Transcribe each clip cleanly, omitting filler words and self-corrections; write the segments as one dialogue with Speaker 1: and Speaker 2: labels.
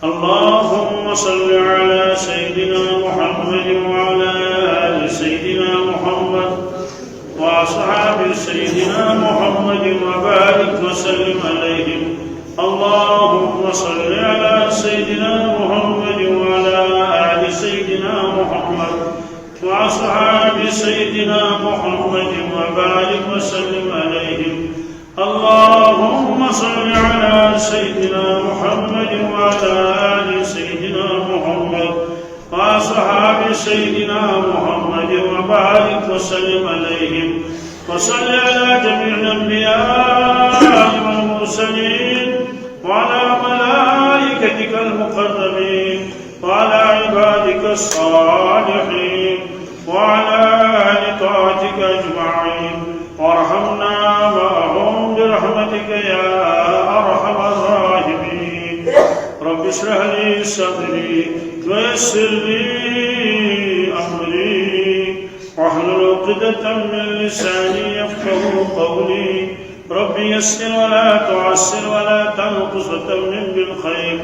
Speaker 1: اللهم صل على سيدنا محمد وعلى آل سيدنا محمد وأصحاب سيدنا محمد وبارك وسلم عليهم. اللهم صل على سيدنا محمد وعلى آل سيدنا محمد وأصحاب سيدنا محمد وبارك وسلم عليهم. اللهم صل على سيدنا محمد وعلى آل سيدنا محمد وأصحاب سيدنا محمد وبارك وسلم عليهم. وصل على جميع الأنبياء والمرسلين وعلى ملائكتك المقربين وعلى عبادك الصالحين وعلى أهل طاعتك أجمعين وارحمنا معهم برحمتك يا أرحم الراحمين. رب اشرح لي صدري ويسر لي أمري واحلل عقدة من لساني يفقهوا قولي. رب يسر ولا تعسر ولا تنقص وتمم بالخير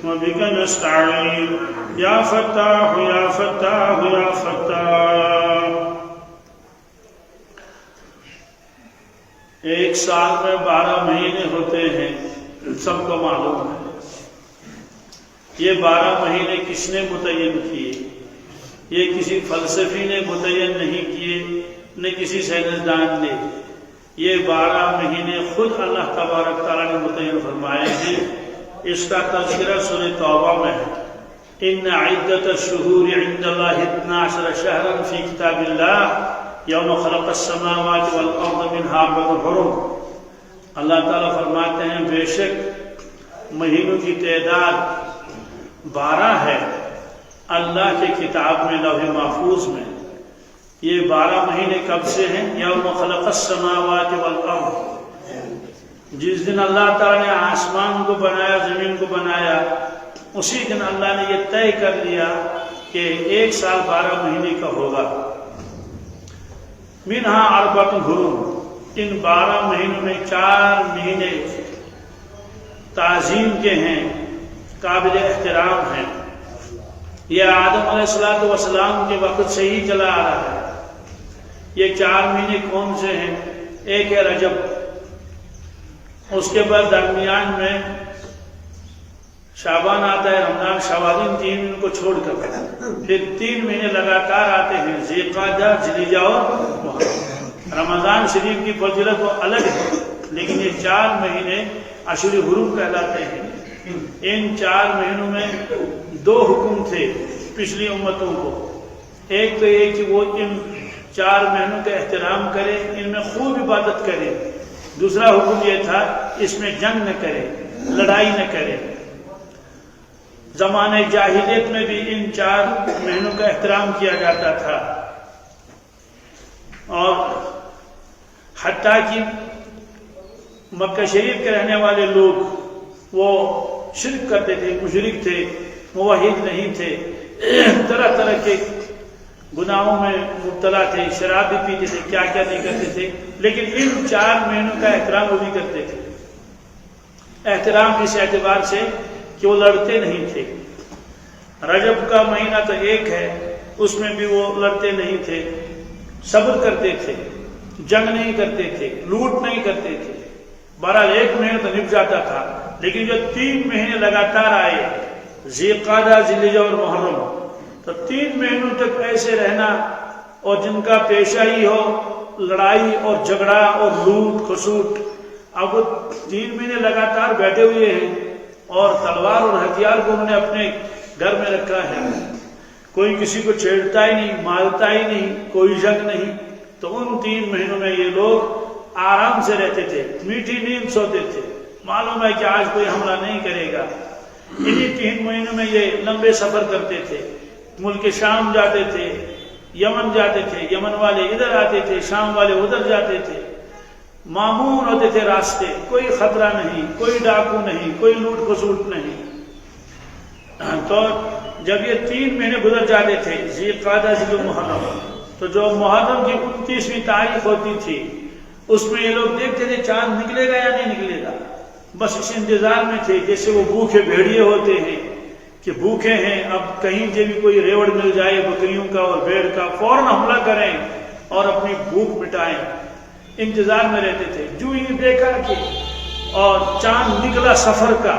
Speaker 1: وبك نستعين يا فتاح يا فتاح يا فتاح. ایک سال میں 12 مہینے ہوتے ہیں، سب کو معلوم ہے. یہ 12 مہینے کس نے متعین کیے؟ یہ کسی فلسفی نے متعین نہیں کیے، نہ کسی سائنسدان نے. یہ 12 مہینے خود اللہ تبارک تعالیٰ نے متعین فرمائے ہیں. اس کا تذکرہ سورہ توبہ میں ہے. ان عدت الشہور عند اللہ 12 شہرا فی کتاب اللہ یوم خلق السماوات والارض منها 4 حرم. اللہ تعالیٰ فرماتے ہیں بے شک مہینوں کی تعداد 12 ہے اللہ کے کتاب میں، لوح محفوظ میں. یہ 12 مہینے کب سے ہیں؟ یوم خلق السماوات والارض، جس دن اللہ تعالیٰ نے آسمان کو بنایا، زمین کو بنایا، اسی دن اللہ نے یہ طے کر لیا کہ ایک سال 12 مہینے کا ہوگا. منہا 4 حرم، ان 12 مہینوں میں 4 مہینے تعظیم کے ہیں، قابل احترام ہیں. یہ آدم علیہ السلام کے وقت سے ہی چلا آ رہا ہے. یہ 4 مہینے کون سے ہیں؟ ایک ہے رجب، اس کے بعد درمیان میں شعبان آتا ہے، رمضان، شوال، 3 مہینے کو چھوڑ کر پھر 3 مہینے لگاتار آتے ہیں، ذی القعدہ، ذی الحجہ اور محرم. رمضان شریف کی فضیلت وہ الگ ہے، لیکن یہ 4 مہینے اشہر حرم کہلاتے ہیں. ان 4 مہینوں میں 2 حکم تھے پچھلی امتوں کو. ایک تو یہ کہ وہ ان 4 مہینوں کا احترام کرے، ان میں خوب عبادت کرے. دوسرا حکم یہ تھا اس میں جنگ نہ کرے، لڑائی نہ کرے. زمانہ جاہلیت میں بھی ان 4 مہینوں کا احترام کیا جاتا تھا، اور حتیٰ کہ مکہ شریف کے رہنے والے لوگ وہ شرک کرتے تھے، مشرک تھے، موحد نہیں تھے، طرح طرح کے گناہوں میں مبتلا تھے، شراب بھی پیتے تھے، کیا کیا نہیں کرتے تھے. لیکن ان 4 مہینوں کا احترام وہ بھی کرتے تھے. احترام اس اعتبار سے کہ وہ لڑتے نہیں تھے. رجب کا مہینہ تو ایک ہے، اس میں بھی وہ لڑتے نہیں تھے، صبر کرتے تھے، جنگ نہیں کرتے تھے، لوٹ نہیں کرتے تھے. بہرحال 1 مہینہ تو نپ جاتا تھا. لیکن جو 3 مہینے لگاتار آئے، ذی القعدہ، ذی الحجہ اور محرم، تو 3 مہینوں تک ایسے رہنا، اور جن کا پیشہ ہی ہو لڑائی اور جھگڑا اور لوٹ کھسوٹ. اب وہ 3 مہینے لگاتار بیٹھے ہوئے ہیں اور تلوار اور ہتھیار کو انہوں نے اپنے گھر میں رکھا ہے. کوئی کسی کو چھیڑتا ہی نہیں، مارتا ہی نہیں، کوئی جنگ نہیں. تو ان 3 مہینوں میں یہ لوگ آرام سے رہتے تھے، میٹھی نیند سوتے تھے. معلوم ہے کہ آج کوئی حملہ نہیں کرے گا. انہی 3 مہینوں میں یہ لمبے سفر کرتے تھے. ملک شام جاتے تھے، یمن جاتے تھے، یمن والے ادھر آتے تھے، شام والے ادھر جاتے تھے. معمور ہوتے تھے راستے، کوئی خطرہ نہیں، کوئی ڈاکو نہیں، کوئی لوٹ کھسوٹ نہیں. تو جب یہ 3 مہینے گزر جاتے تھے، ذی القعدہ، ذی المحرم، تو جو محرم کی 29ویں تاریخ ہوتی تھی، اس میں یہ لوگ دیکھتے تھے چاند نکلے گا یا نہیں نکلے گا. بس اس انتظار میں تھے، جیسے وہ بھوکے بھیڑیے ہوتے ہیں کہ بھوکے ہیں، اب کہیں سے بھی کوئی ریوڑ مل جائے بکریوں کا اور بھیڑ کا فوراً حملہ کریں اور اپنی بھوک مٹائیں، انتظار میں رہتے تھے۔ جو ہی دیکھا کہ اور چاند نکلا سفر کا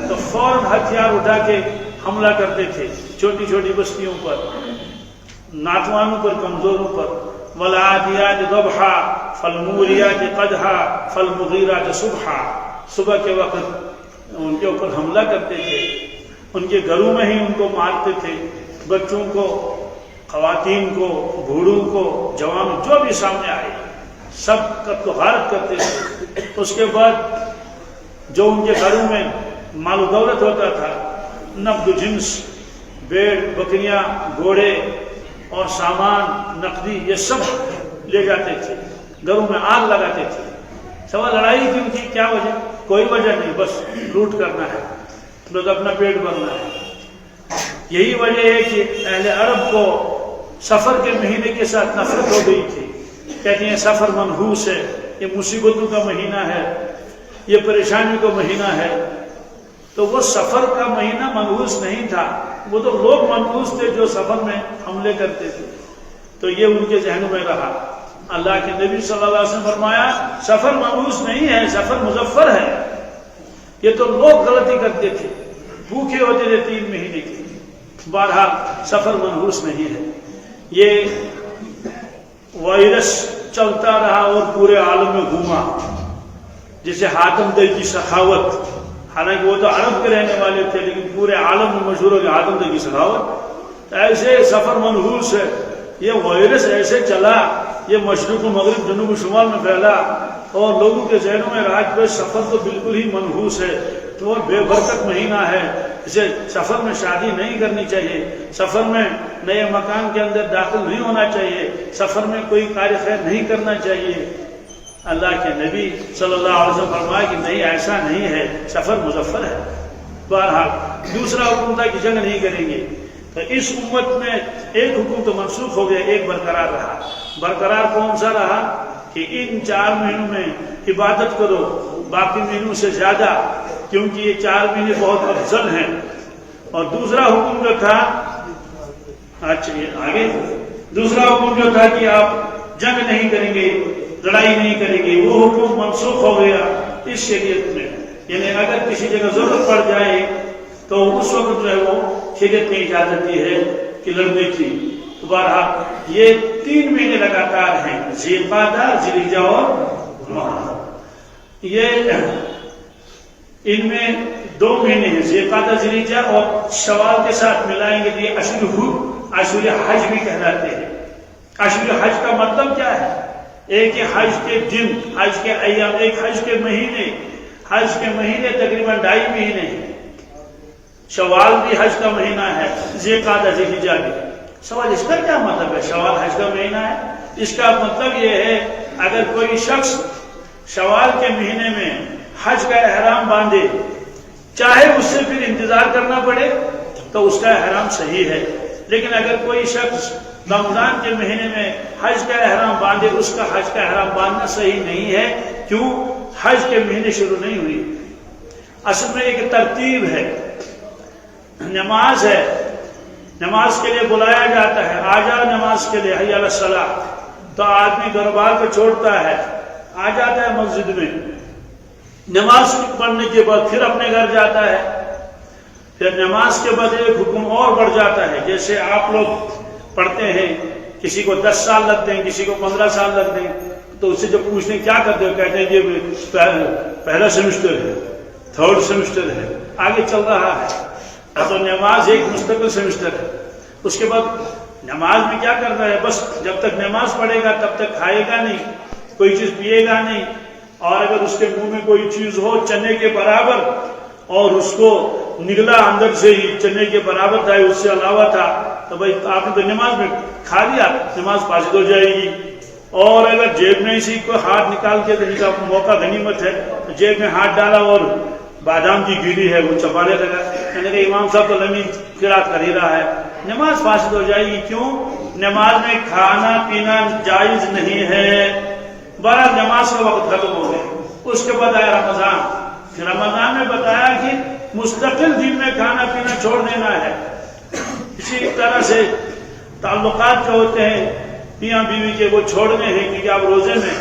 Speaker 1: تو فوراً ہتھیار اٹھا کے حملہ کرتے تھے چھوٹی چھوٹی بستیوں پر، ناتوانوں پر، کمزوروں پر۔ وَالْعَادِيَاتِ ضَبْحًا فَالْمُورِيَاتِ قَدْحًا فَالْمُغِيرَاتِ صُبْحًا، صبح کے وقت ان کے اوپر حملہ کرتے تھے، ان کے گھروں میں ہی ان کو مارتے تھے، بچوں کو، خواتین کو، بوڑھوں کو، جوان، جو بھی سامنے آئے سب قتل و غارت کرتے تھے۔ اس کے بعد جو ان کے گھروں میں مال و دولت ہوتا تھا، نقد و جنس، بھیڑ، بکریاں، گھوڑے اور سامان، نقدی، یہ سب لے جاتے تھے، گھروں میں آگ لگاتے تھے۔ سوال لڑائی کی ان کی کیا وجہ؟ کوئی وجہ نہیں، بس لوٹ کرنا ہے، بس اپنا پیٹ بھرنا ہے۔ یہی وجہ ہے کہ اہل عرب کو سفر کے مہینے کے ساتھ نفرت ہو گئی تھی۔ کہتے ہیں سفر منحوس ہے، یہ مصیبتوں کا مہینہ ہے، یہ پریشانی کا مہینہ ہے۔ تو وہ سفر کا مہینہ منحوس نہیں تھا، وہ تو لوگ منحوس تھے جو سفر میں حملے کرتے تھے، تو یہ ان کے ذہنوں میں رہا۔ اللہ کے نبی صلی اللہ علیہ وسلم فرمایا سفر منحوس نہیں ہے، سفر مظفر ہے۔ یہ تو لوگ غلطی کرتے تھے، بھوکے ہوتے تھے 3 مہینے کے۔ بہرحال سفر منحوس نہیں ہے۔ یہ وائرس چلتا رہا اور پورے عالم میں گھوما، جسے حاتم دئی کی سخاوت، حالانکہ وہ تو عرب کے رہنے والے تھے لیکن پورے عالم میں مشہور ہو گیا حاتم دئی کی سخاوت۔ ایسے سفر منحوس ہے، یہ وائرس ایسے چلا، یہ مشرق و مغرب، جنوب و شمال میں پھیلا اور لوگوں کے ذہنوں میں راج پہ سفر تو بالکل ہی منحوس ہے، تو بے برکت مہینہ ہے، اسے سفر میں شادی نہیں کرنی چاہیے، سفر میں نئے مکان کے اندر داخل نہیں ہونا چاہیے، سفر میں کوئی کار خیر نہیں کرنا چاہیے۔ اللہ کے نبی صلی اللہ علیہ وسلم فرمایا کہ نہیں، ایسا نہیں ہے، سفر مظفر ہے۔ بہرحال دوسرا حکم تھا کہ جنگ نہیں کریں گے، تو اس امت میں ایک حکم تو منسوخ ہو گیا، ایک برقرار رہا۔ برقرار کون سا رہا کہ ان 4 مہینوں میں عبادت کرو، باقی مہینوں سے زیادہ، کیونکہ یہ 4 مہینے بہت افضل ہیں۔ اور دوسرا حکم جو تھا، اچھا یہ آگے، دوسرا حکم جو تھا کہ آپ جنگ نہیں کریں گے، لڑائی نہیں کریں گے، وہ حکم منسوخ ہو گیا اس شریعت میں۔ یعنی اگر کسی جگہ ضرورت پڑ جائے تو اس وقت جو ہے وہ شریعت میں اجازت دی ہے کہ لڑنے کی۔ بہرحال یہ 3 مہینے لگاتار ہیں، ذی القعدہ، ذی الحجہ اور محرم۔ یہ ان میں 2 مہینے ہیں، ذی القعدہ، ذی الحجہ، اور شوال کے ساتھ ملائیں گے تو یہ اشہر حج بھی کہلاتے ہیں۔ اشہر حج کا مطلب کیا ہے؟ ایک حج کے دن، حج کے ایام، ایک حج کے مہینے، حج کے مہینے تقریباً 2.5 مہینے ہیں۔ شوال بھی حج کا مہینہ ہے، ذی القعدہ، ذی الحجہ بھی۔ سوال اس کا کیا مطلب ہے؟ شوال حج کا مہینہ ہے، اس کا مطلب یہ ہے اگر کوئی شخص شوال کے مہینے میں حج کا احرام باندھے، چاہے اس سے پھر انتظار کرنا پڑے تو اس کا احرام صحیح ہے، لیکن اگر کوئی شخص رمضان کے مہینے میں حج کا احرام باندھے، اس کا حج کا احرام باندھنا صحیح نہیں ہے۔ کیوں؟ حج کے مہینے شروع نہیں ہوئی۔ اصل میں ایک ترتیب ہے، نماز ہے، نماز کے لیے بلایا جاتا ہے، آ جا نماز کے لیے، حی علی الصلاۃ، تو آدمی گھر بار کو چھوڑتا ہے، آ جاتا ہے مسجد میں، نماز پڑھنے کے بعد پھر اپنے گھر جاتا ہے۔ پھر نماز کے بعد ایک حکم اور بڑھ جاتا ہے، جیسے آپ لوگ پڑھتے ہیں، کسی کو 10 سال لگتے ہیں، کسی کو 15 سال لگتے ہیں، تو اس سے جب پوچھتے ہیں کیا کرتے ہو، کہتے ہیں کہ پہلا سیمسٹر ہے، 3rd سیمسٹر ہے، آگے چل رہا ہے۔ تو نماز ایک مستقل سیمسٹر ہے۔ اس کے بعد نماز میں کیا کرنا ہے؟ بس جب تک نماز پڑھے گا تب تک کھائے گا نہیں، کوئی چیز پیے گا نہیں، اور اگر اس کے منہ میں کوئی چیز ہو چنے کے برابر اور اس کو نگلا اندر سے ہی چنے کے برابر تھا، اس سے علاوہ تھا، تو بھائی آپ نے تو نماز میں کھا لیا، نماز فاسد ہو جائے گی۔ اور اگر جیب میں اسی کو ہاتھ نکال کے دینے کا موقع غنیمت ہے، تو جیب میں ہاتھ ڈالا اور بادام کی گیری ہے وہ چبانے لگا، یعنی کہ امام صاحب تو لمبی قرات کر ہی رہا ہے، نماز فاسد ہو جائے گی۔ کیوں؟ نماز میں کھانا پینا جائز نہیں ہے۔ بہرحال نماز کا وقت ختم ہو گیا۔ اس کے بعد آیا رمضان، رمضان میں بتایا کہ مستقل دن میں کھانا پینا چھوڑ دینا ہے۔ اسی طرح سے تعلقات جو ہوتے ہیں میاں بیوی کے وہ چھوڑنے ہیں، کیونکہ آپ روزے میں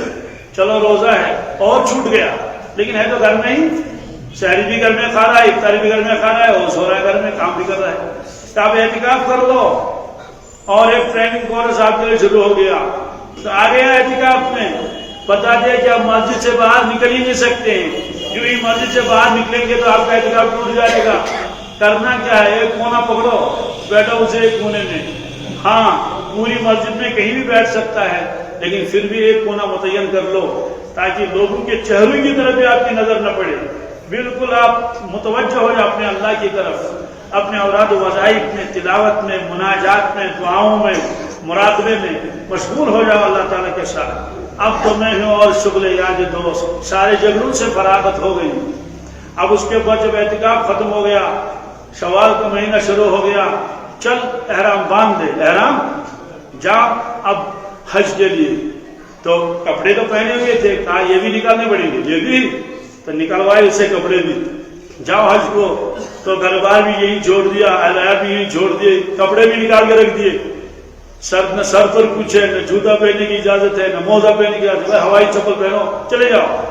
Speaker 1: چلو روزہ ہے اور چھوٹ گیا لیکن ہے تو گھر میں ہی، سحری بھی گھر میں کھا رہا ہے، افطاری بھی گھر میں کھا رہا ہے اور سو رہا ہے گھر میں، کام بھی کر رہا ہے۔ تو آپ اعتکاف کر لو اور ایک ٹریننگ کورس آپ کے لیے شروع ہو گیا تو آ گیا اعتکاف میں، بتا دیا کہ آپ مسجد سے باہر نکل ہی نہیں سکتے ہیں، جو ہی مسجد سے باہر نکلیں گے تو آپ کا اعتکاف ٹوٹ جائے گا۔ کرنا کیا ہے، ایک کونا پکڑو، بیٹھو اسے ایک کونے میں، ہاں پوری مسجد میں کہیں بھی بیٹھ سکتا ہے لیکن پھر بھی ایک کونا متعین کر لو تاکہ لوگوں کے چہروں کی طرف بھی آپ کی نظر نہ پڑے، بالکل آپ متوجہ ہو جائے اپنے اللہ کی طرف، اپنے اوراد و وظائف میں، تلاوت میں، مناجات میں، دعاؤں میں، مراقبے میں مشغول ہو جاؤ اللہ تعالیٰ کے ساتھ۔ اب تو میں ہوں اور شغل یاد دوست، سارے جگروں سے فراغت ہو گئی۔ اب اس کے بعد جب اعتکاف ختم ہو گیا، شوال کا مہینہ شروع ہو گیا، چل احرام باندھ دے، احرام جا اب حج کے لیے۔ تو کپڑے تو پہنے ہوئے تھے، کہا یہ بھی نکالنے پڑیں گے، یہ بھی تو نکلوائے اسے کپڑے بھی، جاؤ حج کو۔ تو گھر بار بھی یہی چھوڑ دیا، اہلیہ بھی یہی چھوڑ دیے، کپڑے بھی نکال کے رکھ دیے، نہ سر پر کچھ ہے، نہ جوتا پہننے کی اجازت ہے، نہ موزہ پہننے کی اجازت ہے، ہوائی چپل پہنو چلے جاؤ۔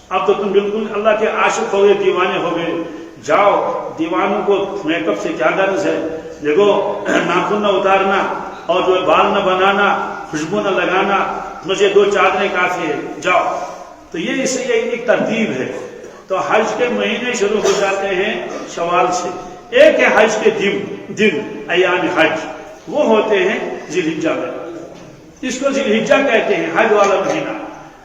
Speaker 1: اب تو تم بالکل اللہ کے عاشق ہو گئے، دیوانے ہو گئے۔ جاؤ، دیوانوں کو میک اپ سے کیا غرض ہے، دیکھو ناخن نہ اتارنا اور جو بال نہ بنانا، خوشبو نہ لگانا، مجھے 2 چادریں کافی ہے، جاؤ۔ تو یہ اس سے ایک ترتیب ہے۔ تو حج کے مہینے شروع ہو جاتے ہیں شوال سے۔ ایک ہے حج کے دن ایام حج، وہ ہوتے ہیں ذی الحجہ میں، اس کو ذی الحجہ کہتے ہیں، حج والا مہینہ۔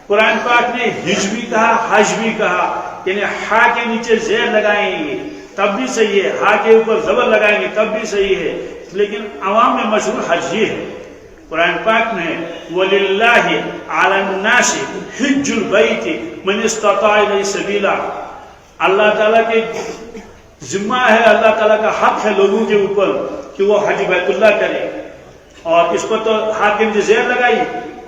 Speaker 1: قرآن پاک نے حج بھی کہا، حج بھی کہا، یعنی ہا کے نیچے زیر لگائیں گے تب بھی صحیح ہے، ہا کے اوپر زبر لگائیں گے تب بھی صحیح ہے، لیکن عوام میں مشہور حج یہ ہے۔ قرآن پاک میں وَلِلَّهِ عَلَى النَّاسِ حِجُّ الْبَيْتِ مَنِ اسْتَطَاعَ إِلَيْهِ سَبِيلًا، اللہ تعالیٰ کے ذمہ ہے، اللہ تعالیٰ کا حق ہے لوگوں کے اوپر کہ وہ حج بیت اللہ کرے، اور اس پر تو ہا کے نیچے زیر لگائی،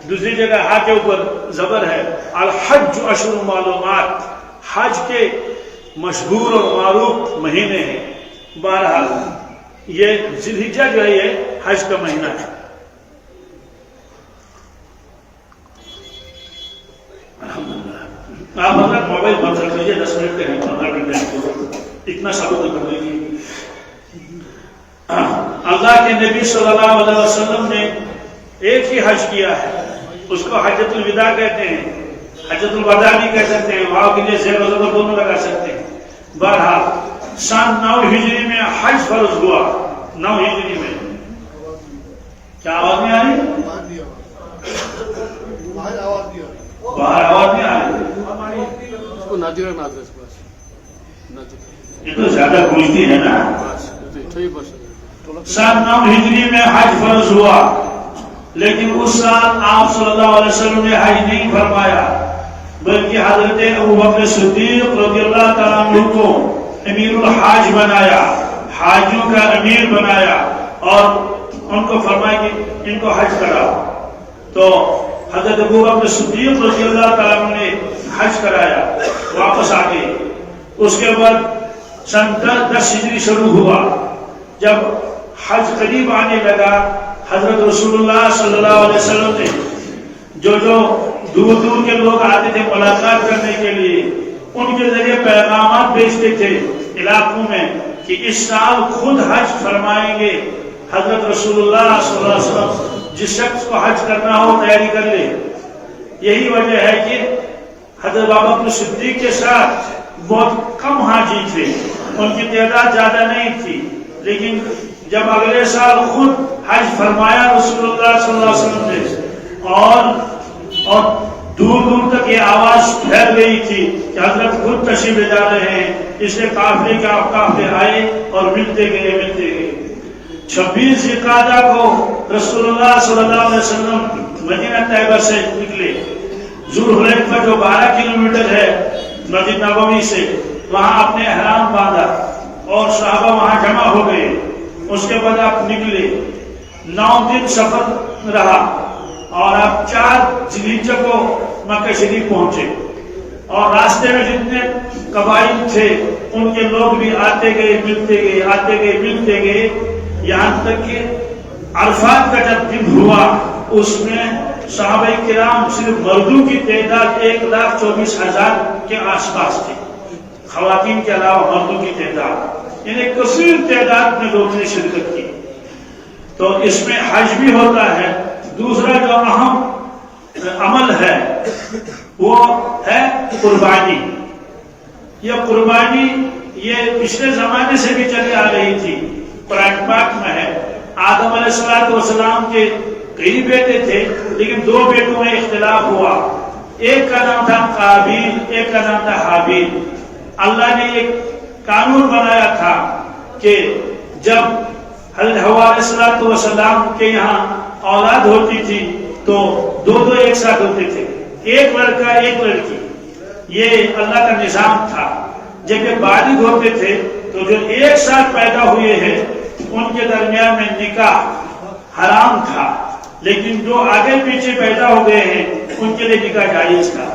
Speaker 1: دوسری جگہ ہا کے اوپر زبر ہے۔ الحج اشہر معلومات، حج کے مشہور اور معروف مہینے ہیں۔ بہرحال یہ ذی الحجہ جو ہے یہ حج کا مہینہ ہے۔ آپ حضرت موبائل بند رکھ لیجیے، 10 منٹ کے ہیں، 15 منٹ کے اتنا سبق کر لیجیے۔ اللہ کے نبی صلی اللہ علیہ وسلم نے ایک ہی حج کیا ہے، اس کو حجۃ الوداع کہتے ہیں، حجۃ الوداع بھی کہہ سکتے ہیں، وہاں کے لیے زیر و زبر دونوں لگا سکتے ہیں۔ بہرحال سن 9 ہجری میں حج فرض ہوا، 9 ہجری میں۔ کیا آواز نہیں آ رہی؟ باہر آواز نہیں آ رہی؟ یہ تو زیادہ گونجتی ہے نا۔ سن 9 ہجری میں حج فرض ہوا، لیکن اس سال آپ صلی اللہ علیہ وسلم نے حج نہیں فرمایا، بلکہ حضرت ابوبکر صدیق رضی اللہ تعالیٰ عنہ کو امیر الحاج بنایا، حاجیوں کا امیر بنایا، اور ان کو فرمایا کہ ان کو حج کراؤ۔ تو حضرت ابوبکر صدیق رضی اللہ تعالیٰ عنہ نے حج کرایا، واپس آ گئے۔ اس کے بعد سن 10 ہجری شروع ہوا، جب حج قریب آنے لگا، حضرت رسول اللہ صلی اللہ علیہ وسلم نے جو دور دور کے لوگ آتے تھے ملاقات کرنے کے لیے، ان کے ذریعے پیغامات بھیجتے تھے علاقوں میں کہ اس سال خود حج فرمائیں گے۔ حضرت رسول اللہ صلی اللہ علیہ وسلم جس شخص کو حج کرنا ہو تیاری کر لے۔ یہی وجہ ہے کہ حضرت ابوبکر صدیق کے ساتھ بہت کم حاجی تھے، ان کی تعداد زیادہ نہیں تھی، لیکن جب اگلے سال خود حج فرمایا رسول اللہ صلی اللہ علیہ وسلم نے، اور دور دور تک یہ آواز پھیل گئی تھی کہ حضرت خود تشریف لے جا رہے ہیں، اس لیے قافلے آئے اور ملتے گئے۔ 26 ذوالقعدہ کو رسول اللہ صلی اللہ علیہ وسلم مدینہ طیبہ سے نکلے۔ ذوالحلیفہ جو 12 کلومیٹر ہے مسجد نبوی سے، وہاں اپنے احرام باندھا اور صحابہ وہاں جمع ہو گئے۔ اس کے بعد آپ نکلے، 9 دن سفر رہا، اور آپ 4 ذی الحجہ کو مکہ شریف پہنچے۔ اور راستے میں جتنے قبائل تھے ان کے لوگ بھی آتے گئے ملتے گئے، آتے گئے ملتے گئے، یہاں تک کہ عرفات کا جب دن ہوا اس میں صحابہ کرام صرف مردوں کی تعداد 1,24,000 کے آس پاس تھی، خواتین کے علاوہ مردوں کی تعداد، یعنی کثیر تعداد میں لوگوں نے شرکت کی۔ تو اس میں حج بھی ہوتا ہے۔ دوسرا جو اہم عمل ہے وہ ہے قربانی۔ یہ قربانی یہ پچھلے زمانے سے بھی چلی آ رہی تھی، قرآن پاک میں ہے۔ آدم علیہ السلام کے کئی بیٹے تھے لیکن 2 بیٹوں میں اختلاف ہوا، ایک کا نام تھا قابیل، ایک کا نام تھا حابیل۔ اللہ نے ایک قانون بنایا تھا کہ جب حضرت حوا علیہ السلام کے یہاں اولاد ہوتی تھی تو 2 ایک ساتھ ہوتے تھے، ایک لڑکا ایک لڑکی، یہ اللہ کا نظام تھا۔ جب یہ بالغ ہوتے تھے تو جو ایک ساتھ پیدا ہوئے ہیں ان کے درمیان میں نکاح حرام تھا، لیکن جو آگے پیچھے پیدا ہو گئے ہیں ان کے لیے نکاح جائز تھا۔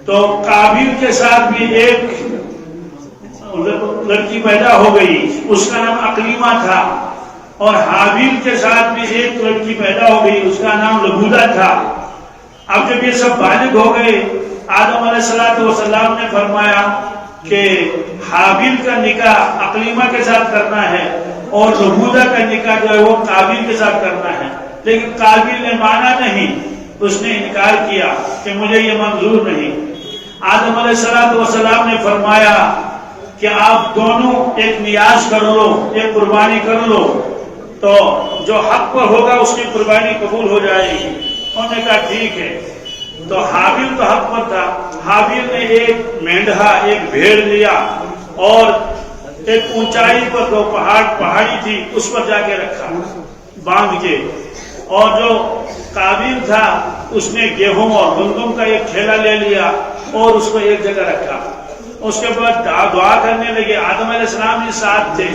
Speaker 1: تو قابیل کے ساتھ بھی ایک لڑکی پیدا ہو گئی، اس کا نام اقلیمہ تھا، اور حابیل کے ساتھ بھی ایک لڑکی پیدا ہو گئی، اس کا نام لبودہ تھا۔ اب جب یہ سب بالغ ہو گئے، آدم علیہ السلام نے فرمایا کہ حابیل کا نکاح اقلیمہ کے ساتھ کرنا ہے اور لبودہ کا نکاح جو ہے وہ قابیل کے ساتھ کرنا ہے، لیکن قابیل نے مانا نہیں، اس نے انکار کیا کہ مجھے یہ منظور نہیں۔ آدم علیہ السلام نے فرمایا کہ آپ دونوں ایک نیاز کر لو، ایک قربانی کر لو، تو جو حق پر ہوگا اس کی قربانی قبول ہو جائے گی۔ انہوں نے کہا ٹھیک ہے۔ تو حابیل تو حق پر تھا، حابیل نے ایک مینڈھا، ایک بھیڑ لیا اور ایک اونچائی پر جو پہاڑی تھی اس پر جا کے رکھا باندھ کے، اور جو قابیل تھا اس نے گیہوں اور گندم کا ایک تھیلا لے لیا اور اس کو ایک جگہ رکھا۔ اس کے بعد دعا کرنے لگے۔ آدم علیہ السلام بھی ساتھ تھے۔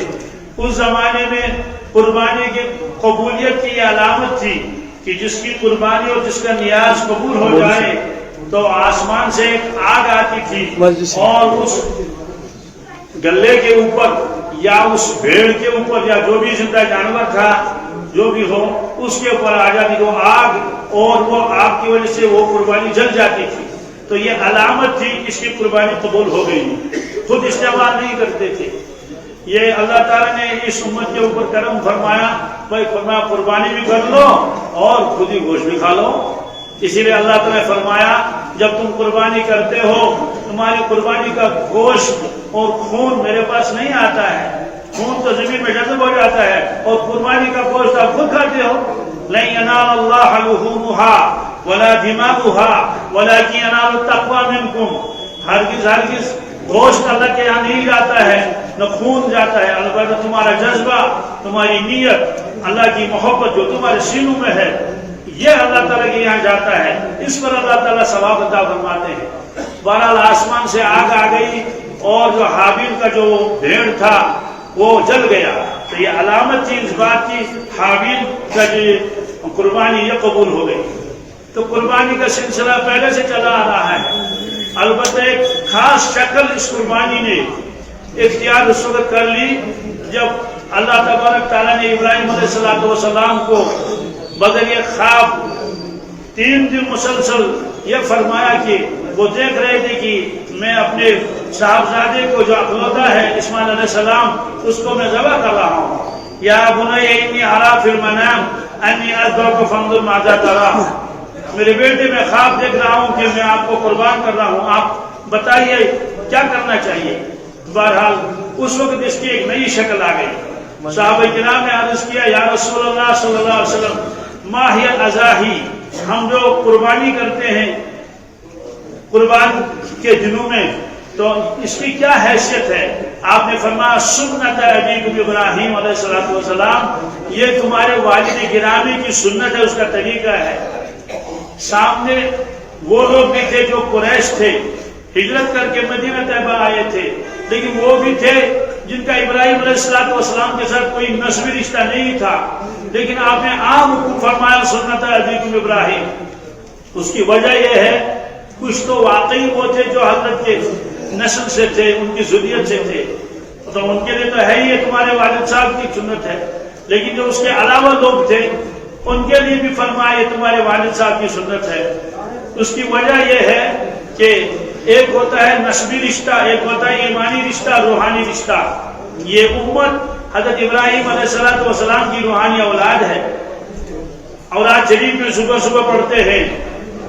Speaker 1: اس زمانے میں قربانی کی قبولیت کی یہ علامت تھی کہ جس کی قربانی اور جس کا نیاز قبول ہو جائے تو آسمان سے ایک آگ آتی تھی اور اس گلے کے اوپر یا اس بھیڑ کے اوپر یا جو بھی زندہ جانور تھا جو بھی ہو اس کے اوپر آ جاتی وہ آگ، اور وہ آگ کی وجہ سے وہ قربانی جل جاتی تھی۔ تو یہ علامت تھی اس کی قربانی قبول ہو گئی۔ خود استعمال نہیں کرتے تھے۔ یہ اللہ تعالیٰ نے اس امت کے اوپر کرم فرمایا، بھائی فرمایا قربانی بھی کر لو اور خود ہی گوشت بھی کھا لو۔ اسی لیے اللہ تعالیٰ نے فرمایا جب تم قربانی کرتے ہو تمہاری قربانی کا گوشت اور خون میرے پاس نہیں آتا ہے، خون تو زمین میں جذب ہو جاتا ہے، اور قربانی کا گوشت آپ خود کھاتے ہو۔ لن ينال الله لحومها ولا دماؤها ولكن ينال التقوى منكم۔ ہرگز گوشت اللہ کے یہاں نہیں جاتا ہے، نہ خون جاتا ہے، البتہ تمہارا جذبہ، تمہاری نیت، اللہ کی محبت جو تمہارے سینوں میں ہے یہ اللہ تعالیٰ کے یہاں جاتا ہے، اس پر اللہ تعالیٰ ثواب عطا فرماتے ہیں۔ بہرحال آسمان سے آگ آ گئی اور جو حابیل کا جو بھیڑ تھا وہ جل گیا۔ تو یہ علامت تھی اس بات کی حابیل کا جو قربانی یہ قبول ہو گئی۔ تو قربانی کا سلسلہ پہلے سے چلا آ رہا ہے، البتہ ایک خاص شکل اس قربانی نے اختیار اس وقت کر لی جب اللہ تبارک تعالیٰ نے ابراہیم علیہ السلام کو بذریعہ خواب 3 دن مسلسل یہ فرمایا کہ وہ دیکھ رہے تھے کہ میں اپنے صاحبزادے کو جو اقلوتا ہے اسماعیل علیہ السلام اس کو میں ذبح کر رہا ہوں۔ یا بنی انی اری فی المنام انی اذبحک فانظر ماذا تری، میرے بیٹے میں خواب دیکھ رہا ہوں کہ میں آپ کو قربان کر رہا ہوں، آپ بتائیے کیا کرنا چاہیے۔ بہرحال اس وقت اس کی ایک نئی شکل آ گئی۔ صحابہ کرام نے عرض کیا یا رسول اللہ صلی اللہ علیہ وسلم ما ہی الاضاحی، ہم جو قربانی کرتے ہیں قربان کے دنوں میں تو اس کی کیا حیثیت ہے؟ آپ نے فرمایا سنت ابیکم ابراہیم علیہ السلام، یہ تمہارے والد گرامی کی سنت ہے، اس کا طریقہ ہے۔ سامنے وہ لوگ بھی تھے جو قریش تھے، ہجرت کر کے مدینہ طیبہ آئے تھے، لیکن وہ بھی تھے جن کا ابراہیم علیہ السلام کے ساتھ کوئی نسبی رشتہ نہیں تھا، لیکن آپ نے عام حکم فرمایا سنت ابیکم ابراہیم۔ اس کی وجہ یہ ہے کچھ تو واقعی وہ تھے جو حضرت کے نسل سے تھے، ان کی ذریت سے تھے، تو ان کے لیے تو ہے ہی یہ تمہارے والد صاحب کی سنت ہے، لیکن جو اس کے علاوہ لوگ تھے ان کے لیے بھی فرمایا یہ تمہارے والد صاحب کی سنت ہے۔ اس کی وجہ یہ ہے کہ ایک ہوتا ہے نسبی رشتہ، ایک ہوتا ہے ایمانی رشتہ، روحانی رشتہ۔ یہ امت حضرت ابراہیم علیہ السلام کی روحانی اولاد ہے۔ اولاد شریف میں صبح صبح پڑھتے ہیں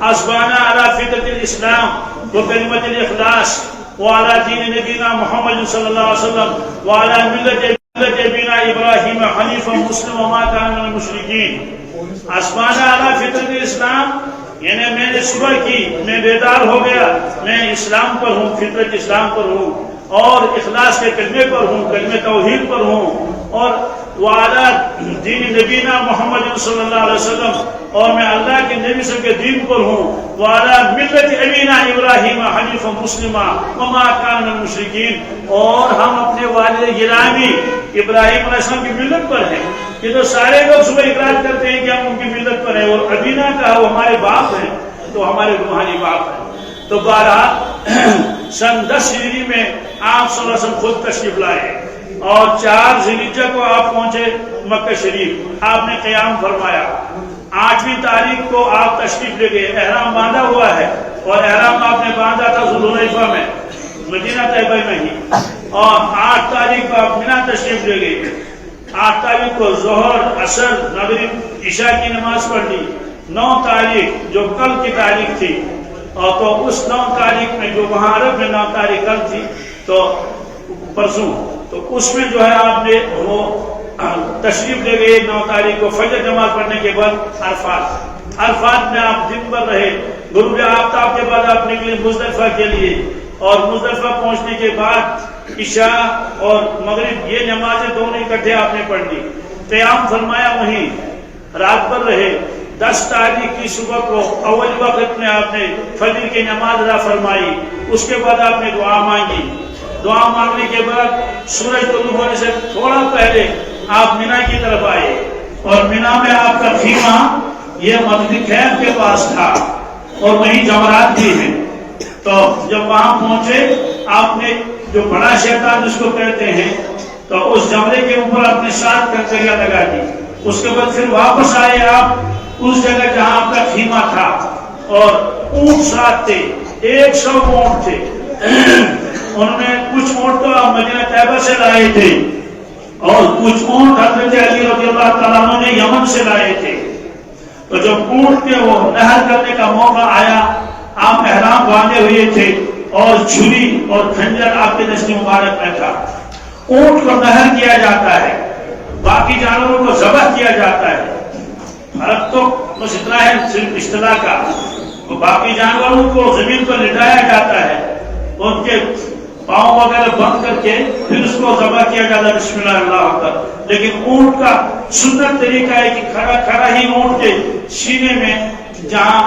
Speaker 1: اسبانا علی فطرت الاسلام و کلمت الاخلاص وعلی دین نبینا محمد صلی اللہ علیہ وسلم وعلی ملت ابینا ابراہیم حنیفا مسلم وما کان من المشرکین۔ اسبانا علی فطرت الاسلام یعنی میں نے صبح کی، میں بیدار ہو گیا، میں اسلام پر ہوں، فطرت اسلام پر ہوں، اور اخلاص کے کلمے پر ہوں، کلمہ توحید پر ہوں، اور وعلی دین نبینا محمد صلی اللہ علیہ وسلم، اور میں اللہ کے نبی صلی کے دین پر ہوں، وعلی ملت ابینا ابراہیم حنیفا مسلما وما کان من المشرکین، اور ہم اپنے والد گرامی ابراہیم علیہ السلام کی ملت پر ہیں۔ یہ تو سارے لوگ صبح اقرار کرتے ہیں کہ ہم ان کی ملت پر ہیں، اور ابینا کا وہ ہمارے باپ ہیں، تو ہمارے روحانی باپ ہیں۔ تو بہرحال سن 10 ہجری میں آپ صلی اللہ علیہ وسلم خود تشریف لائے، اور 4 ذی الحجہ کو آپ پہنچے مکہ شریف، آپ نے قیام فرمایا۔ 8ویں تاریخ کو آپ تشریف لے گئے، احرام باندھا ہوا ہے، اور احرام آپ نے باندھا تھا ذوالحلیفہ میں، مدینہ طیبہ میں ہی، اور 8 تاریخ کو آپ منی تشریف لے گئے۔ 8 تاریخ کو ظہر، عصر، مغرب، عشاء کی نماز پڑھ لی۔ 9 تاریخ جو کل کی تاریخ تھی، اور تو اس 9 تاریخ میں جو وہاں عرب میں 9 تاریخ کل تھی، تو پرسوں، تو اس میں جو ہے آپ نے وہ تشریف لے گئے 9 تاریخ کو فجر نماز پڑھنے کے بعد عرفات میں آپ دن بھر رہے۔ غروب آفتاب کے بعد آپ نکلے مزدلفہ کے لیے، اور مزدلفہ پہنچنے کے بعد عشاء اور مغرب یہ نمازیں دونوں اکٹھے آپ نے پڑھ لی، قیام فرمایا، وہیں رات بھر رہے۔ 10 تاریخ کی صبح کو اول وقت میں آپ نے فجر کی نماز ادا فرمائی، اس کے بعد آپ نے دعا مانگی۔ دعا مانگنے کے بعد سورج طلوع ہونے سے تھوڑا پہلے آپ منی کی طرف آئے، اور منی میں آپ کا خیمہ یہ مسجد خیف کے پاس تھا، اور وہیں جمرات بھی ہیں۔ تو جب وہاں پہنچے آپ نے جو بڑا شیطان جس کو کہتے ہیں، تو اس جمرے کے اوپر اپنے 7 کنکریاں لگا دی۔ اس کے بعد پھر واپس آئے آپ اس جگہ جہاں آپ کا خیمہ تھا، اور اونٹ 7 تھے، 100 اونٹ تھے۔ انہوں نے کچھ اونٹ تو آپ مدینہ طیبہ سے لائے تھے، اور کچھ اونٹ حضرت علی رضی اللہ تعالیٰ عنہ نے یمن سے لائے تھے۔ تو جب اونٹ کے وہ نہر کرنے کا موقع آیا، آپ احرام باندھے ہوئے تھے، اور چھری اور خنجر آپ کے دست مبارک میں تھا۔ اونٹ کو نہر کیا جاتا ہے، باقی جانوروں کو ذبح کیا جاتا ہے۔ فرق تو بس اتنا ہے صرف اصطلاح کا، تو باقی جانوروں کو زمین پر لٹایا جاتا ہے، ان کے پاؤں وغیرہ بند کر کے پھر اس کو ذبح کیا جاتا ہے بسم اللہ اللہ اکبر۔ لیکن اونٹ کا سنت طریقہ ہے کہ کھڑا ہی اونٹ کے سینے میں جہاں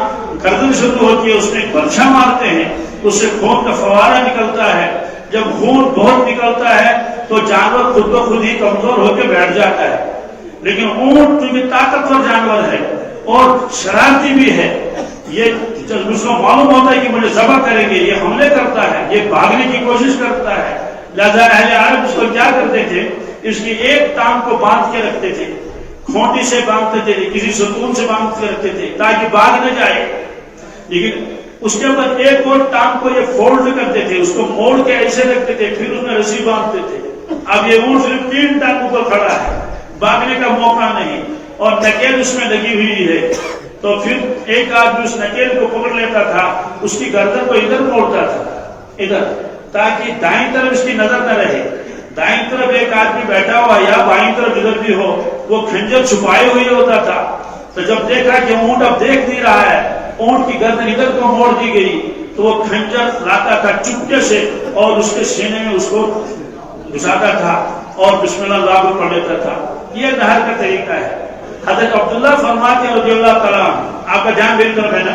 Speaker 1: گردن شروع ہوتی ہے اس میں برچھا مارتے ہیں، اس سے خون کا فوارہ نکلتا ہے۔ جب خون بہت نکلتا ہے تو جانور خود بخود ہی کمزور ہو کے بیٹھ جاتا ہے، لیکن اونٹ چونکہ طاقتور جانور ہے اور شرارتی بھی ہے، یہ اس کو معلوم ہوتا ہے کہ مجھے ذبح کریں گے، یہ حملے کرتا ہے، یہ بھاگنے کی کوشش کرتا ہے، لہذا اہل عرب اس کو کیا کرتے تھے، اس کی ایک ٹانگ کو باندھ کے رکھتے تھے، کھونٹی سے باندھتے تھے، کسی ستون سے باندھ کے رکھتے تھے تاکہ بھاگ نہ جائے۔ لیکن اس کے بعد ایک اور ٹانگ کو یہ فولڈ کرتے تھے، اس کو موڑ کے ایسے رکھتے تھے، پھر اس میں رسی باندھتے تھے۔ اب یہ اونٹ صرف 3 ٹانگوں پر کھڑا ہے، بھاگنے کا موقع نہیں، اور نکیل اس میں لگی ہوئی ہے، تو پھر ایک آدمی اس نکیل کو پکڑ لیتا تھا، اس کی گردن کو ادھر موڑتا تھا، ادھر، تاکہ دائیں طرف اس کی نظر نہ رہے۔ دائیں طرف ایک آدمی بیٹھا ہوا یا بائیں طرف جدھر بھی ہو، وہ کھنجر چھپائے ہوئے ہوتا تھا۔ تو جب دیکھا کہ اونٹ اب دیکھ نہیں رہا ہے، اونٹ کی گردن ادھر کو موڑ دی گئی، تو وہ کھنجر لاتا تھا چپکے سے اور اس کے سینے میں اس کو گھساتا تھا اور بسم اللہ اللہ پڑھ لیتا تھا۔ یہ نہر کا طریقہ ہے۔ حضرت عبداللہ فرماتے ہیں رضی اللہ تعالیٰ، آپ کا دھیان میری طرف ہے نا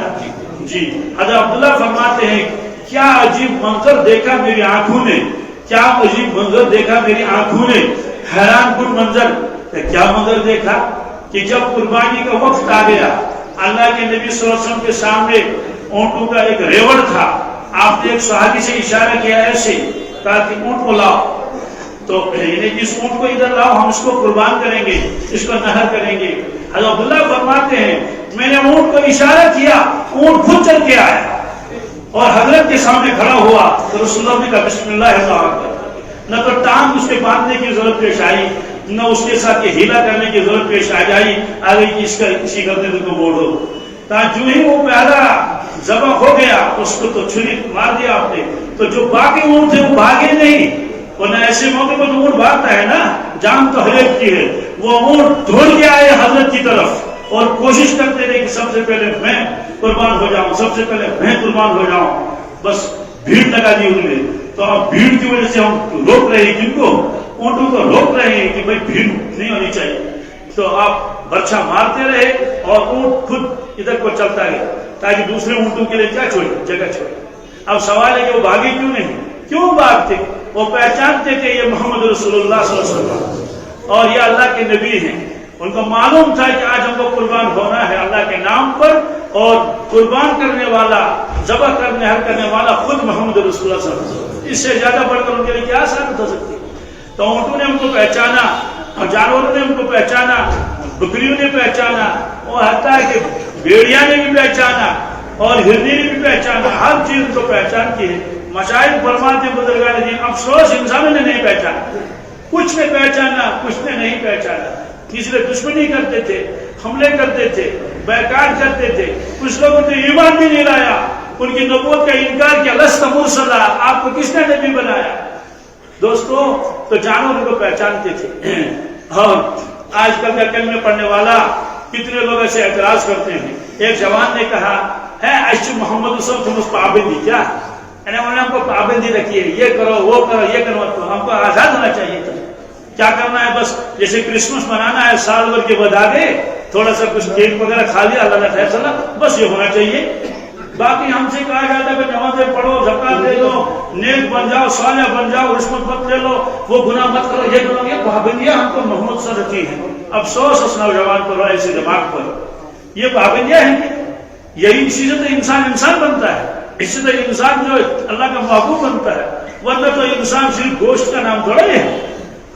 Speaker 1: جی، حضرت عبداللہ فرماتے ہیں کیا عجیب منظر دیکھا میری آنکھوں نے، کیا عجیب منظر دیکھا میری آنکھوں نے، حیران کن منظر۔ کیا منظر دیکھا کہ جب قربانی کا وقت آ گیا، اللہ کے نبی صلی اللہ علیہ وسلم کے سامنے اونٹوں کا ایک ریوڑ تھا. آپ نے ایک صحابی سے اشارہ کیا ایسے, کہا کہ اونٹ کو لاؤ. تو یعنی اس اونٹ کو ادھر لاؤ, ہم اس کو قربان کریں گے, اس کو نہر کریں گے. حضرت عبداللہ فرماتے ہیں میں نے اونٹ کو اشارہ کیا, اونٹ خود چل کے آیا اور حضرت کے سامنے کھڑا ہوا. تو رسول اللہ نے کہا بسم اللہ الرحمن الرحیم. نہ تو ٹانگ اس کے باندھنے کی ضرورت پیش آئی, نہ اس کے ساتھ یہ ہیلا کرنے کی ضرورت پیش آ جائی آگے کہ اس کا کسی گردے کو موڑو. جو ہی وہ پیدا ذبح ہو گیا اس کو تو چھری مار دیا آپ نے. تو جو باقی اونٹ تھے وہ بھاگے نہیں, ورنہ ایسے موقع پر اونٹ بھاگتا ہے نا, جان تو ہر ایک کی ہے. وہ اونٹ دوڑ کے آئے حضرت کی طرف اور کوشش کرتے رہے کہ سب سے پہلے میں قربان ہو جاؤں, سب سے پہلے میں قربان ہو جاؤں. بس بھیڑ لگا دی انہوں نے. تو اب بھیڑ کی وجہ سے ہم روک رہے ہیں, کن کو, اونٹوں کو روک رہے ہیں کہ بھائی بھیڑ نہیں ہونی چاہیے. تو آپ برچھا مارتے رہے اور اونٹ خود ادھر کو چلتا گیا تاکہ دوسرے اونٹوں کے لیے کیا چھوڑے, جگہ چھوڑے. اب سوال ہے کہ وہ بھاگے کیوں نہیں, کیوں بھاگتے؟ وہ پہچانتے تھے یہ محمد رسول اللہ صلی اللہ علیہ وسلم اور یہ اللہ کے نبی ہیں. ان کو معلوم تھا کہ آج ہم کو قربان ہونا ہے اللہ کے نام پر, اور قربان کرنے والا, ذبح کرنے ہر کرنے والا خود محمد رسول اللہ صلی اللہ علیہ وسلم. اس سے زیادہ بڑھ کر ان کے لیے کیا ثابت ہو سکتی. تو اونٹوں نے ہم کو پہچانا, اور جانوروں نے ہم کو پہچانا, بکریوں نے پہچانا, اور حتیٰ کہ بھیڑیا نے بھی پہچانا اور ہرنی نے بھی پہچانا. ہر چیز کو پہچان کی ہے. مشائخ فرماتے ہیں بزرگان دین, افسوس انسانوں نے نہیں پہچانا. کچھ نے پہچانا, کچھ نے نہیں پہچانا. کسی نے دشمنی کرتے تھے, حملے کرتے تھے, بیکار کرتے تھے. کچھ لوگوں نے ایمان بھی نہیں لایا, ان کی نبوت کا انکار کیا. لست مرسلا, آپ کو کس نے نبی بنایا؟ دوستو, تو جانوروں کو پہچانتے تھے. اور آج کل کا کلمے پڑھنے والا کتنے لوگ ایسے اعتراض کرتے ہیں. ایک جوان نے کہا ہے ایسے محمد رسول تم اس پابندی کیا, یعنی انہوں نے ہم کو پابندی رکھی ہے, یہ کرو وہ کرو یہ کرو. تو ہم کو آزاد ہونا چاہیے تھا. کیا کرنا ہے, بس جیسے کرسمس منانا ہے, سال بھر کے بعد آگے تھوڑا سا کچھ کیک وغیرہ کھا لیا, اللہ کا فیصلہ, بس یہ ہونا چاہیے. باقی ہم سے کہا جاتا ہے کہ نمازیں پڑھو, زکات دے دو, نیک بن جاؤ, صالح بن جاؤ, رشوت مت لے لو, وہ گناہ مت کرو, یہ کرو. یہ پابندیاں ہم کو محمد سے رکھی ہیں. افسوس اس نوجوان پر, ایسے دماغ پر, یہ پابندیاں ہیں. یہی چیزیں تو انسان بنتا ہے. اس سے تو انسان جو اللہ کا محبوب بنتا ہے. ورنہ تو انسان صرف گوشت کا نام تھوڑا ہے.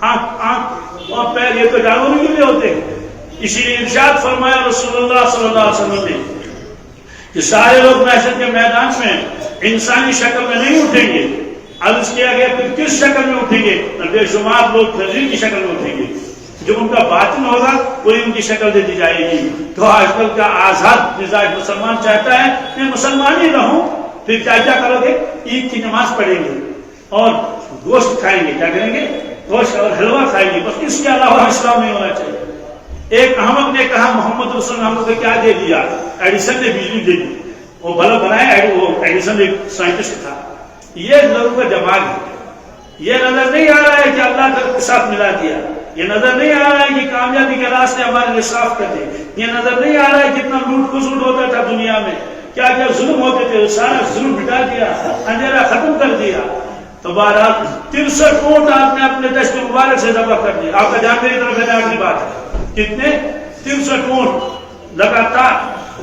Speaker 1: آنکھ اور پیر یہ تو جانوروں کے لیے ہوتے ہیں. اسی لیے ارشاد فرمایا رسول اللہ صلی اللہ علیہ وسلم نے کہ سارے لوگ محشر کے میدان میں انسانی شکل میں نہیں اٹھیں گے. عرض کیا گیا کہ کس شکل میں اٹھیں گے؟ بے شمار لوگ خنزیر کی شکل میں اٹھیں گے. جو ان کا باطن ہوگا وہی ان کی شکل دے دی جائے گی. تو آج کل کا آزاد مزاج مسلمان چاہتا ہے میں مسلمان ہی رہوں. پھر کیا کیا کرو گے؟ عید کی نماز پڑھیں گے اور گوشت کھائیں گے. کیا کریں گے؟ گوشت اور حلوہ کھائیں گے. بس اس کے علاوہ اسلام نہیں ہونا چاہیے. ایک احمد نے کہا محمد رسول اللہ کو کیا دے دیا؟ ایڈیسن نے بجلی دے دی. وہ بلب بنایا, وہ ایڈیسن ایک سائنٹسٹ تھا. یہ لوگوں کا دماغ ہے. یہ نظر نہیں آ رہا ہے کہ اللہ کے ساتھ ملا دیا. یہ نظر نہیں آ رہا ہے کہ کامیابی کے راستے ہمارے لیے صاف کر دے. یہ نظر نہیں آ رہا ہے کتنا لوٹ کھسوٹ ہوتا تھا دنیا میں, کیا کیا ظلم ہوتے تھے, سارا ظلم مٹا دیا, اندھیرا ختم کر دیا. تو بہرحال 63 اونٹ آپ نے اپنے دشت مبارک سے ذبح کر دیا. آپ کا جان میری طرف ہے, آخری بات ہے. کتنے؟ 63 اونٹ لگاتار.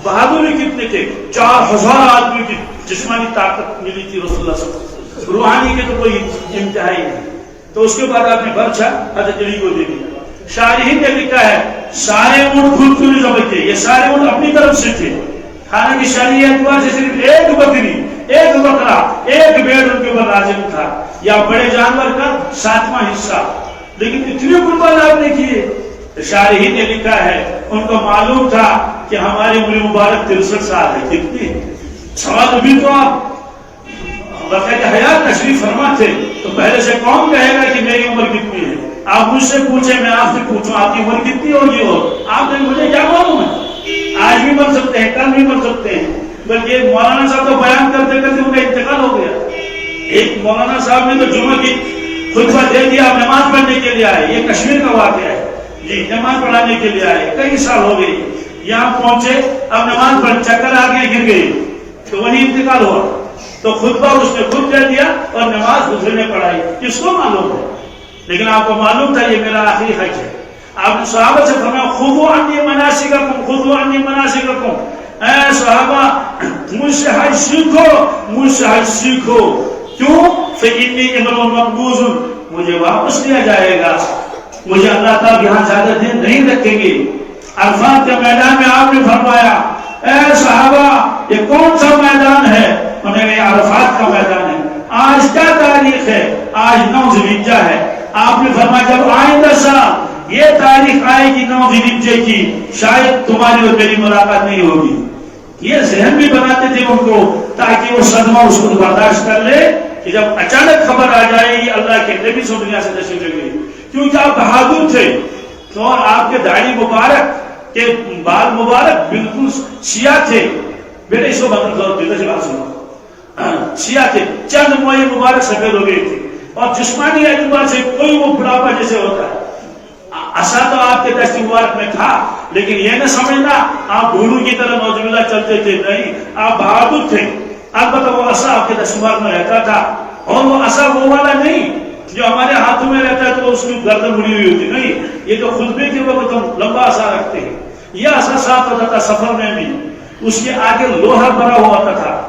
Speaker 1: بہادری کتنے تھے؟ 4000 آدمی کی جسمانی طاقت ملی تھی رسول اللہ صلی اللہ علیہ وسلم. روحانی کے تو کوئی انتہائی نہیں. تو اس کے بعد آپ نے برچھا حضرت علی کو دے دیا. شارحین نے لکھا ہے سارے اونٹ خود کیوں نہیں ذبح تھے, یہ سارے اونٹ اپنی طرف سے تھے. حالانکہ شرعی اعتبار سے صرف ایک بکری, ایک بکرا, ایک بھیڑ ان کے اوپر لازم تھا, یا بڑے جانور کا 7واں حصہ. لیکن اتنے قربان آپ نے کیے. شارحین نے لکھا ہے ان کو معلوم تھا کہ ہماری عمر مبارک 63 سال ہے. کتنی سوال بھی تو آپ باقاعدہ حیات تشریف فرما تھے, تو پہلے سے کون کہے گا کہ میری عمر کتنی ہے؟ آپ مجھ سے پوچھیں, میں آپ سے پوچھوں آپ کی عمر کتنی ہوگی ہو, آپ نے مجھے کیا معلوم ہے؟ آج بھی مر سکتے ہیں, کل بھی مر سکتے ہیں. بلکہ مولانا صاحب تو بیان کرتے کرتے ان کا انتقال ہو گیا. ایک مولانا صاحب نے تو جمعہ کی خطبہ دے دیا, آپ نماز پڑھنے کے لیے آئے. یہ کشمیر کا واقعہ ہے جی, نماز پڑھانے کے لیے آئے, کئی سال ہو گئی. یہاں پہنچے, اب نماز پڑھ, چکر آ گئے, گر گئی, تو وہی انتقال ہوا. تو خطبہ اس نے خود دے دیا اور نماز دوسرے نے پڑھائی. کس کو معلوم ہے؟ لیکن آپ کو معلوم تھا یہ میرا آخری حج ہے. آپ نے صحابہ سے فرمایا خذوا عنی مناسککم, خذوا عنی مناسککم, اے صحابہ مجھ سے حج سیکھو، مجھ سے حج سیکھو، کیوں؟ فإنی امرؤ مقبوض، مجھے واپس لیا جائے گا، مجھے اللہ تعالیٰ یہاں زیادہ دن نہیں رکھیں گے۔ عرفات کے میدان میں آپ نے فرمایا اے صحابہ یہ کون سا میدان ہے؟ انہوں نے عرفات کا میدان ہے۔ آج کیا تاریخ ہے؟ آج 9 ذی الحجہ ہے۔ آپ نے فرمایا جب آئندہ سال یہ تاریخ آئے گی 9 ذی الحجہ کی، شاید تمہاری اور میری ملاقات نہیں ہوگی۔ یہ ذہن بھی بناتے تھے ان کو تاکہ وہ صدمہ اس کو برداشت کر لے کہ جب اچانک خبر آ جائے گی اللہ کے نبی سے دنیا سے تشریف لے گئے، کیونکہ آپ بہادر تھے اور آپ کے داڑھی مبارک کے بال مبارک بالکل سیاہ تھے۔ بیٹے اس کو بدل دو، بیٹا سے بات سنو، سیاہ تھے، چند موئے مبارک سفید ہو گئے تھے، اور جسمانی اعتبار سے کوئی وہ بڑھاپا جیسے ہوتا ہے۔ عصا تو آپ کے دست مبارک میں تھا، لیکن یہ نہ سمجھنا آپ گھوڑوں کی طرح نعوذ باللہ چلتے تھے، نہیں، آپ بہادر تھے۔ البتہ وہ عصا آپ کے دست مبارک میں رہتا تھا، اور وہ عصا وہ والا نہیں جو ہمارے ہاتھوں میں رہتا ہے تو اس کی گردن مڑی ہوئی ہوتی، نہیں، یہ جو خطبے کے وقت ہم لمبا عصا رکھتے ہیں، یہ عصا ساتھ ہوتا تھا سفر میں بھی، اس کے آگے لوہا بھرا ہوا تھا،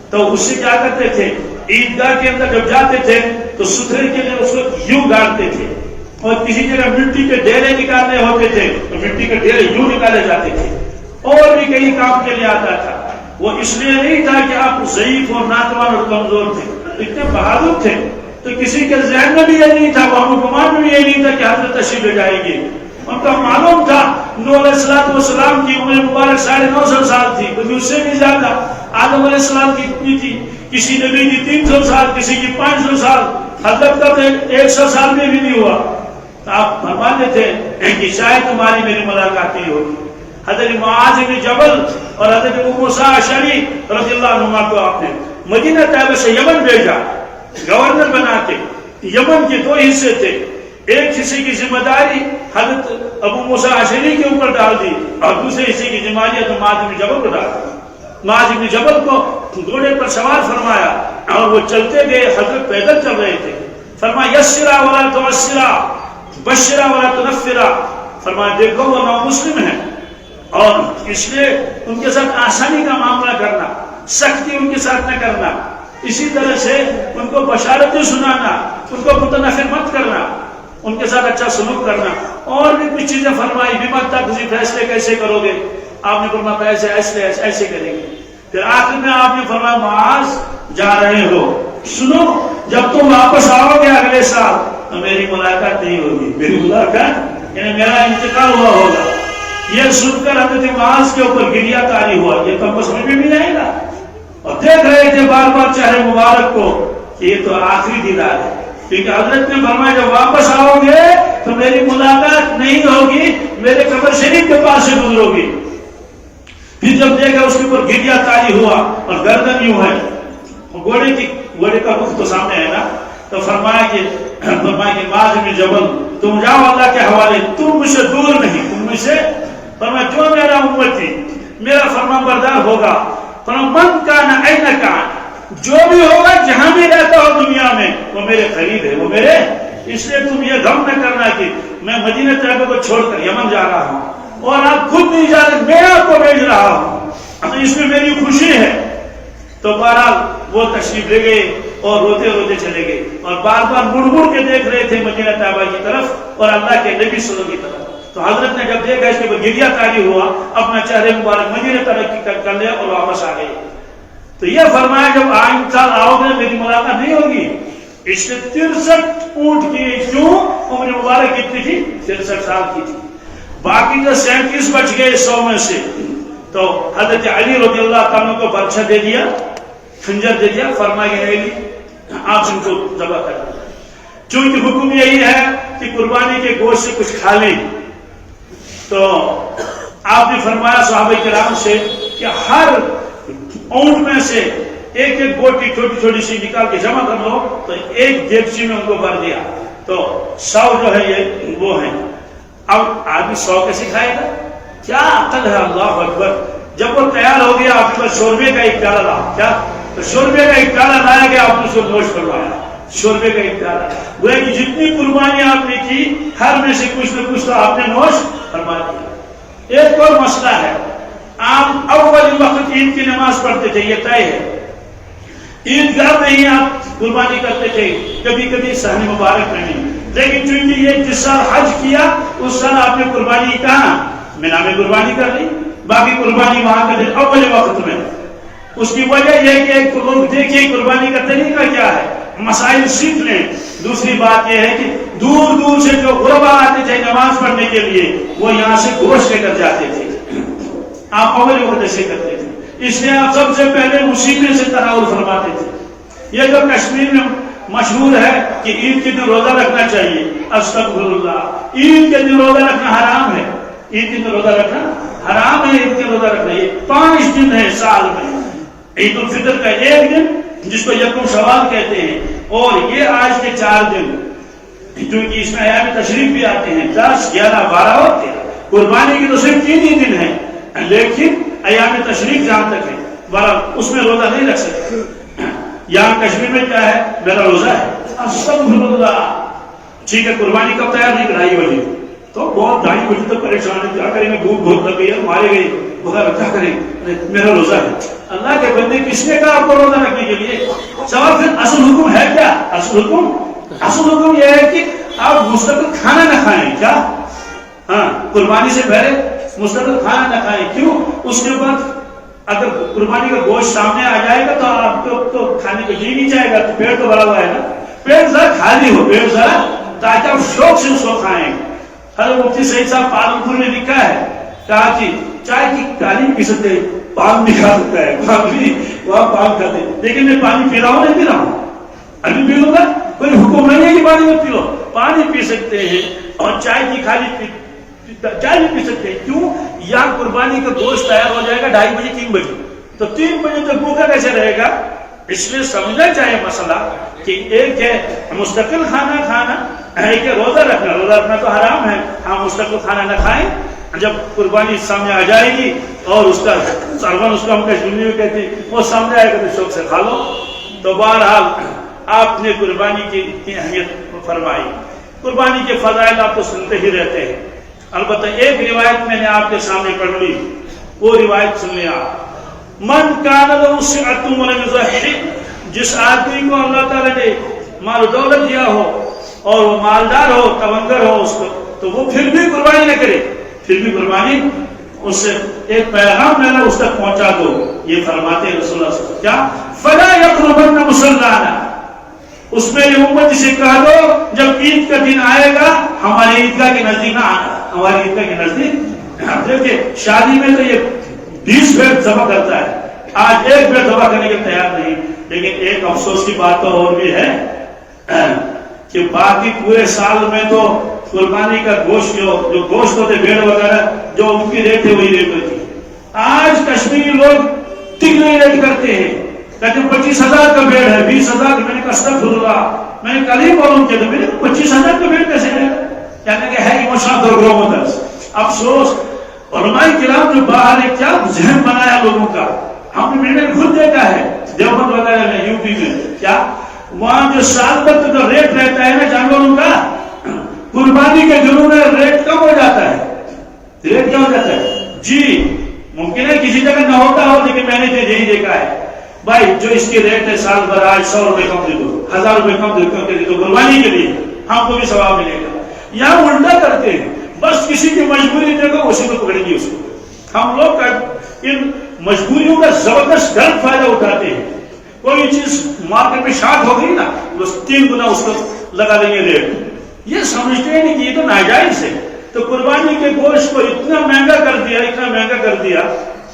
Speaker 1: تو اس سے کیا کرتے تھے، عیدگاہ کے اندر جب جاتے تھے تو ستھرے کے لیے اس کو یوں گاڑتے تھے، اور کسی جگہ مٹی کے ڈھیرے نکالنے ہوتے تھے تو مٹی کے ڈھیرے یوں نکالے جاتے تھے، اور بھی کئی کام کے لیے آتا تھا۔ وہ اس لیے نہیں تھا کہ آپ ضعیف اور ناتوان اور کمزور تھے، اتنے بہادر تھے، تو کسی کے ذہن میں بھی یہ نہیں تھا، وہ گمان میں بھی یہ نہیں تھا کہ حضرت تشریف لے جائیں گے۔ ان کا معلوم تھا نوح علیہ السلام کی عمر مبارک 950 سال تھی، کبھی اس سے بھی زیادہ۔ آدم علیہ السلام کی کتنی تھی؟ کسی نبی کی 300 سال، کسی کی 500 سال، حضرت کا 100 سال میں بھی نہیں ہوا۔ آپ فرماتے تھے کہ شاید تمہاری میری ملاقات نہیں ہوگی۔ حضرت معاذ بن جبل اور حضرت ابو موسیٰ اشعری رضی اللہ عنہما کو آپ نے مدینہ طیبہ سے یمن بھیجا، گورنر بنا کے۔ یمن کے 2 حصے تھے، ایک حصے کی ذمہ داری حضرت ابو موسیٰ اشعری کے اوپر ڈال دی، اور دوسرے حصے کی ذمہ داری حضرت معاذ بن جبل کو ڈال دی۔ معاذ بن جبل کو گھوڑے پر سوار فرمایا اور وہ چلتے گئے، حضرت پیدل چل رہے تھے۔ فرمایا یسرا ولا تعسرا، بشرا ولا تنفرا، فرمایا دیکھو وہ نامسلم ہے، اور اس لیے ان کے ساتھ آسانی کا معاملہ کرنا، سختی ان کے ساتھ نہ کرنا، اسی طرح سے ان کو بشارتیں سنانا، ان کو متنفر مت کرنا، ان کے ساتھ اچھا سلوک کرنا، اور بھی کچھ چیزیں فرمائی۔ بِمَا تَقْضِي، فیصلے کیسے کرو گے؟ آپ نے فرمایا ایسے کریں گے۔ پھر آخر میں آپ نے فرمایا معاذ جا رہے ہو، سنو جب تم واپس آؤ گے اگلے سال تو میری ملاقات نہیں ہوگی، میری ملاقات یعنی میرا انتقال ہوا ہوگا۔ یہ سن کر حضرت معاذ کے اوپر گریہ طاری ہوا، یہ تو ہم کو سمجھ میں بھی نہیں آئے گا، اور دیکھ رہے تھے بار بار چہرے مبارک کو کہ یہ تو آخری دیدار ہے، کیونکہ حضرت نے فرمایا جب واپس آؤ گے تو میری ملاقات نہیں ہوگی، میرے قبر شریف کے پاس سے گزرو گی۔ پھر جب دیکھا اس کے اوپر گریہ طاری ہوا اور گردن یوں ہے، گھوڑے کا رخ تو سامنے ہے نا، تو فرمایا کہ معاذ بن جبل تم جاؤ اللہ کے حوالے، تم مجھ سے دور نہیں، تم مجھ سے، فرمایا جو میرا امتی میرا فرمان بردار ہوگا، فرمایا من کان این کان، جو بھی ہوگا جہاں بھی رہتا ہو دنیا میں وہ میرے قریب ہے، وہ میرے، اس لیے تم یہ غم نہ کرنا کہ میں مدینہ طیبہ کو چھوڑ کر یمن جا رہا ہوں اور آپ خود نہیں جا رہے، میں آپ کو بھیج رہا ہوں، اس میں میری خوشی ہے۔ تو بہرحال وہ تشریف لے گئے اور روتے روتے چلے گئے، اور بار بار مڑ مڑ کے دیکھ رہے تھے مدینہ طیبہ کی طرف اور اللہ کے نبی صلی اللہ علیہ وسلم کی طرف۔ تو حضرت نے جب دیکھا اس کے بعد گریہ طاری ہوا، اپنا چہرے مبارک مدینہ طیبہ کر لیا اور واپس آ گئے۔ تو یہ فرمایا جب آئندہ سال آؤ گے میری ملاقات نہیں ہوگی۔ اس نے 63 اونٹ کیے، کیوں؟ عمر مبارک کتنی تھی؟ 63 سال کی تھی، باقی جو 37 بچ گئے 100 میں سے۔ تو حضرت علی رضی اللہ تعالیٰ کو برچہ دے دیا، خنجر دے دیا، فرمایا کہ علی آپ ان کو ذبح کر دیں، چونکہ حکم یہی ہے کہ قربانی کے گوشت سے کچھ کھا لیں۔ تو آپ نے فرمایا صحابہ کرام سے کہ ہر اونٹ میں سے ایک ایک بوٹی چھوٹی چھوٹی سی نکال کے جمع کر لو، تو ایک دیگچی میں ان کو بھر دیا، تو 100 جو ہے یہ وہ ہیں۔ اب آدمی 100 کیسے کھائے گا؟ کیا عقل ہے، اللہ اکبر۔ جب وہ تیار ہو گیا آپ نے شوربے کا ایک پیالہ لایا، کیا؟ تو شوربے کا ایک پیالہ لایا گیا، آپ نے اس کو نوش کروایا، شوربے کا ایک پیالہ۔ گویا کہ جتنی قربانی آپ نے کی ہر میں سے کچھ نہ کچھ تو آپ نے نوش فرما دیا۔ ایک اور مسئلہ ہے، آپ اول وقت عید کی نماز پڑھتے تھے، یہ طے ہے. عیدگاہ میں ہی آپ قربانی کرتے تھے، کبھی کبھی صحن مبارک میں نہیں. لیکن چونکہ یہ جس سال حج کیا اس سال آپ نے قربانی کہاں؟ مینا میں قربانی کر لی. باقی قربانی وہاں کر دی اول وقت میں. اس کی وجہ یہ کہ لوگ دیکھیں قربانی کا طریقہ کیا ہے، مسائل سیکھ لیں. دوسری بات یہ ہے کہ دور دور سے جو غربا آتے تھے نماز پڑھنے کے لیے وہ یہاں سے گوشت لے کر جاتے تھے. آپ اول وقت ایسے کرتے تھے، اس لیے آپ سب سے پہلے اسی میں سے تناول فرماتے تھے. یہ جو کشمیر میں مشہور ہے کہ عید کے دن روزہ رکھنا چاہیے، استغفر اللہ، عید کے دن روزہ رکھنا حرام ہے. عید کے دن روزہ رکھنا حرام ہے. عید کے روزہ رکھنا یہ 5 دن ہے سال میں. عید الفطر کا 1 دن جس کو یکم شوال کہتے ہیں، اور یہ آج کے 4 دن کیونکہ اس میں ایام تشریف بھی آتے ہیں 10 11 12 اور 13. قربانی کی تو صرف 3 ہی دن ہیں، لیکن ایام تشریف جہاں تک ہے اس میں روزہ نہیں رکھ سکتے. یہاں کشمیر میں کیا ہے؟ میرا روزہ ہے. استغفر اللہ. ٹھیک ہے، قربانی کب تیار نہیں کرائی ہوئی تو بہت 2:30 بجے تک پریشان ہے، کیا کریں گے، بھوک بہت لگ گئی ہے، مارے گئی، کیا کریں، میرا روزہ ہے. اللہ کے بندے کس نے کہا آپ کو روزہ رکھنے کے لیے؟ سوال پھر اصل حکم ہے کیا؟ اصل حکم یہ ہے کہ آپ مستقل کھانا نہ کھائیں. کیا؟ ہاں، قربانی سے پہلے مستقل کھانا نہ کھائیں. کیوں؟ اس کے بعد اگر قربانی کا گوشت سامنے آ جائے گا تو آپ کو تو کھانے کو جی نہیں جائے گا. تو پیٹ تو بھرا ہوا ہے نا، پیٹ ذرا خالی ہو، پیٹ ذرا، تاکہ آپ شوق سے اس کو کھائیں. حضرت مفتی سعید صاحب پالنپور میں لکھا ہے، کہا کہ چائے کی کالی پی سکتے، پان بھی کھا سکتا ہے، پان بھی وہاں پان کھاتے، لیکن میں پانی پی رہا ہوں نہیں پی رہا ہوں، ابھی پی لوں گا، کوئی حکم نہیں ہے کہ پانی مت پی لو. پانی پی سکتے ہیں اور چائے کی کالی چائے بھی پی سکتے ہیں. کیوں؟ یہاں قربانی کا گوشت تیار ہو جائے گا 2:30 بجے 3 بجے، تو 3 بجے تک بھوکا کیسے رہے گا؟ اس لیے سمجھنا چاہیے مسئلہ کہ ایک ہے مستقل کھانا کھانا، ایک ہے روزہ رکھنا. روزہ رکھنا تو حرام ہے، ہاں مستقل کھانا نہ کھائیں. جب قربانی سامنے آ جائے گی اور اس کا سرون، اس کو ہم کشمیری میں کہتے ہیں، وہ سامنے آئے گا تو شوق سے کھا لو. تو بہرحال آپ نے قربانی کی اہمیت فرمائی. قربانی کے فضائل آپ تو سنتے ہی رہتے ہیں. البتہ ایک روایت میں نے آپ کے سامنے پڑھ لی، وہ روایت سن لیں آپ. من کان لہ سعۃ ولم یضحی، جس آدمی کو اللہ تعالیٰ نے مال و دولت دیا ہو اور وہ مالدار ہو، تونگر ہو اس کو، تو وہ پھر بھی قربانی نہ کرے، پھر بھی قربانی اس سے ایک پیغام لینا اس تک پہنچا دو. یہ فرماتے ہیں رسول اللہ صلی اللہ علیہ وسلم، کیا؟ فلا یقربن مصلانا، اس میں یہ امت سے کہہ دو جب عید کا دن آئے گا ہمارے عیدگاہ کے نزدیک نہ آنا. ہماری عیدگاہ کے نزدیک دیکھیں شادی میں تو یہ 20 بھیڑ ذبح کرتا ہے، آج 1 بھیڑ ذبح کرنے کے تیار نہیں. لیکن ایک افسوس کی بات تو اور بھی ہے کہ باقی پورے سال میں تو قربانی کا گوشت جو گوشت ہوتے بھیڑ وغیرہ جو ان کی ریٹ ہے وہی ریٹ ہوتی ہے. آج کشمیری لوگ تگنے ریٹ کرتے ہیں، کہتے ہیں 25,000 کا بھیڑ ہے، 20,000. میں نے کہا استغفر اللہ، میں نے کل ہی معلوم کیا تھا، میں نے 25,000 کا بھیڑ کیسے ہے؟ کہنے کہ ہے ایموشنل گرومترز. افسوس علماء کرام جو باہر ہے کیا ذہن بنایا لوگوں کا. ہم نے خود دیکھا ہے دیوبند وغیرہ میں، یو پی میں، کیا وہاں جو سال وقت کا ریٹ رہتا ہے نا جانوروں کا، قربانی کے دنوں میں ریٹ کم ہو جاتا ہے. ریٹ کیا ہو جاتا ہے؟ جی ممکن ہے کسی جگہ نہ ہوتا ہو، لیکن میں نے یہی دیکھا ہے. بھائی جو اس کی ریٹ ہے سال بھر آج 100 روپے کم دے دو، 1000 روپے کم دے دو قربانی کے لیے، ہم کو بھی ثواب ملے گا. یہاں الٹا کرتے ہیں، بس کسی کی مجبوری دیکھو اسی کو پکڑیں گے اس کو. ہم لوگ ان مجبوریوں کا زبردست غلط فائدہ اٹھاتے ہیں. کوئی چیز مارکیٹ میں شارٹ ہو گئی نا، بس 3 گنا اس کو لگا دیں گے ریٹ. یہ سمجھتے ہیں نہیں کہ یہ تو ناجائز ہے. تو قربانی کے گوشت کو اتنا مہنگا کر دیا، اتنا مہنگا کر دیا.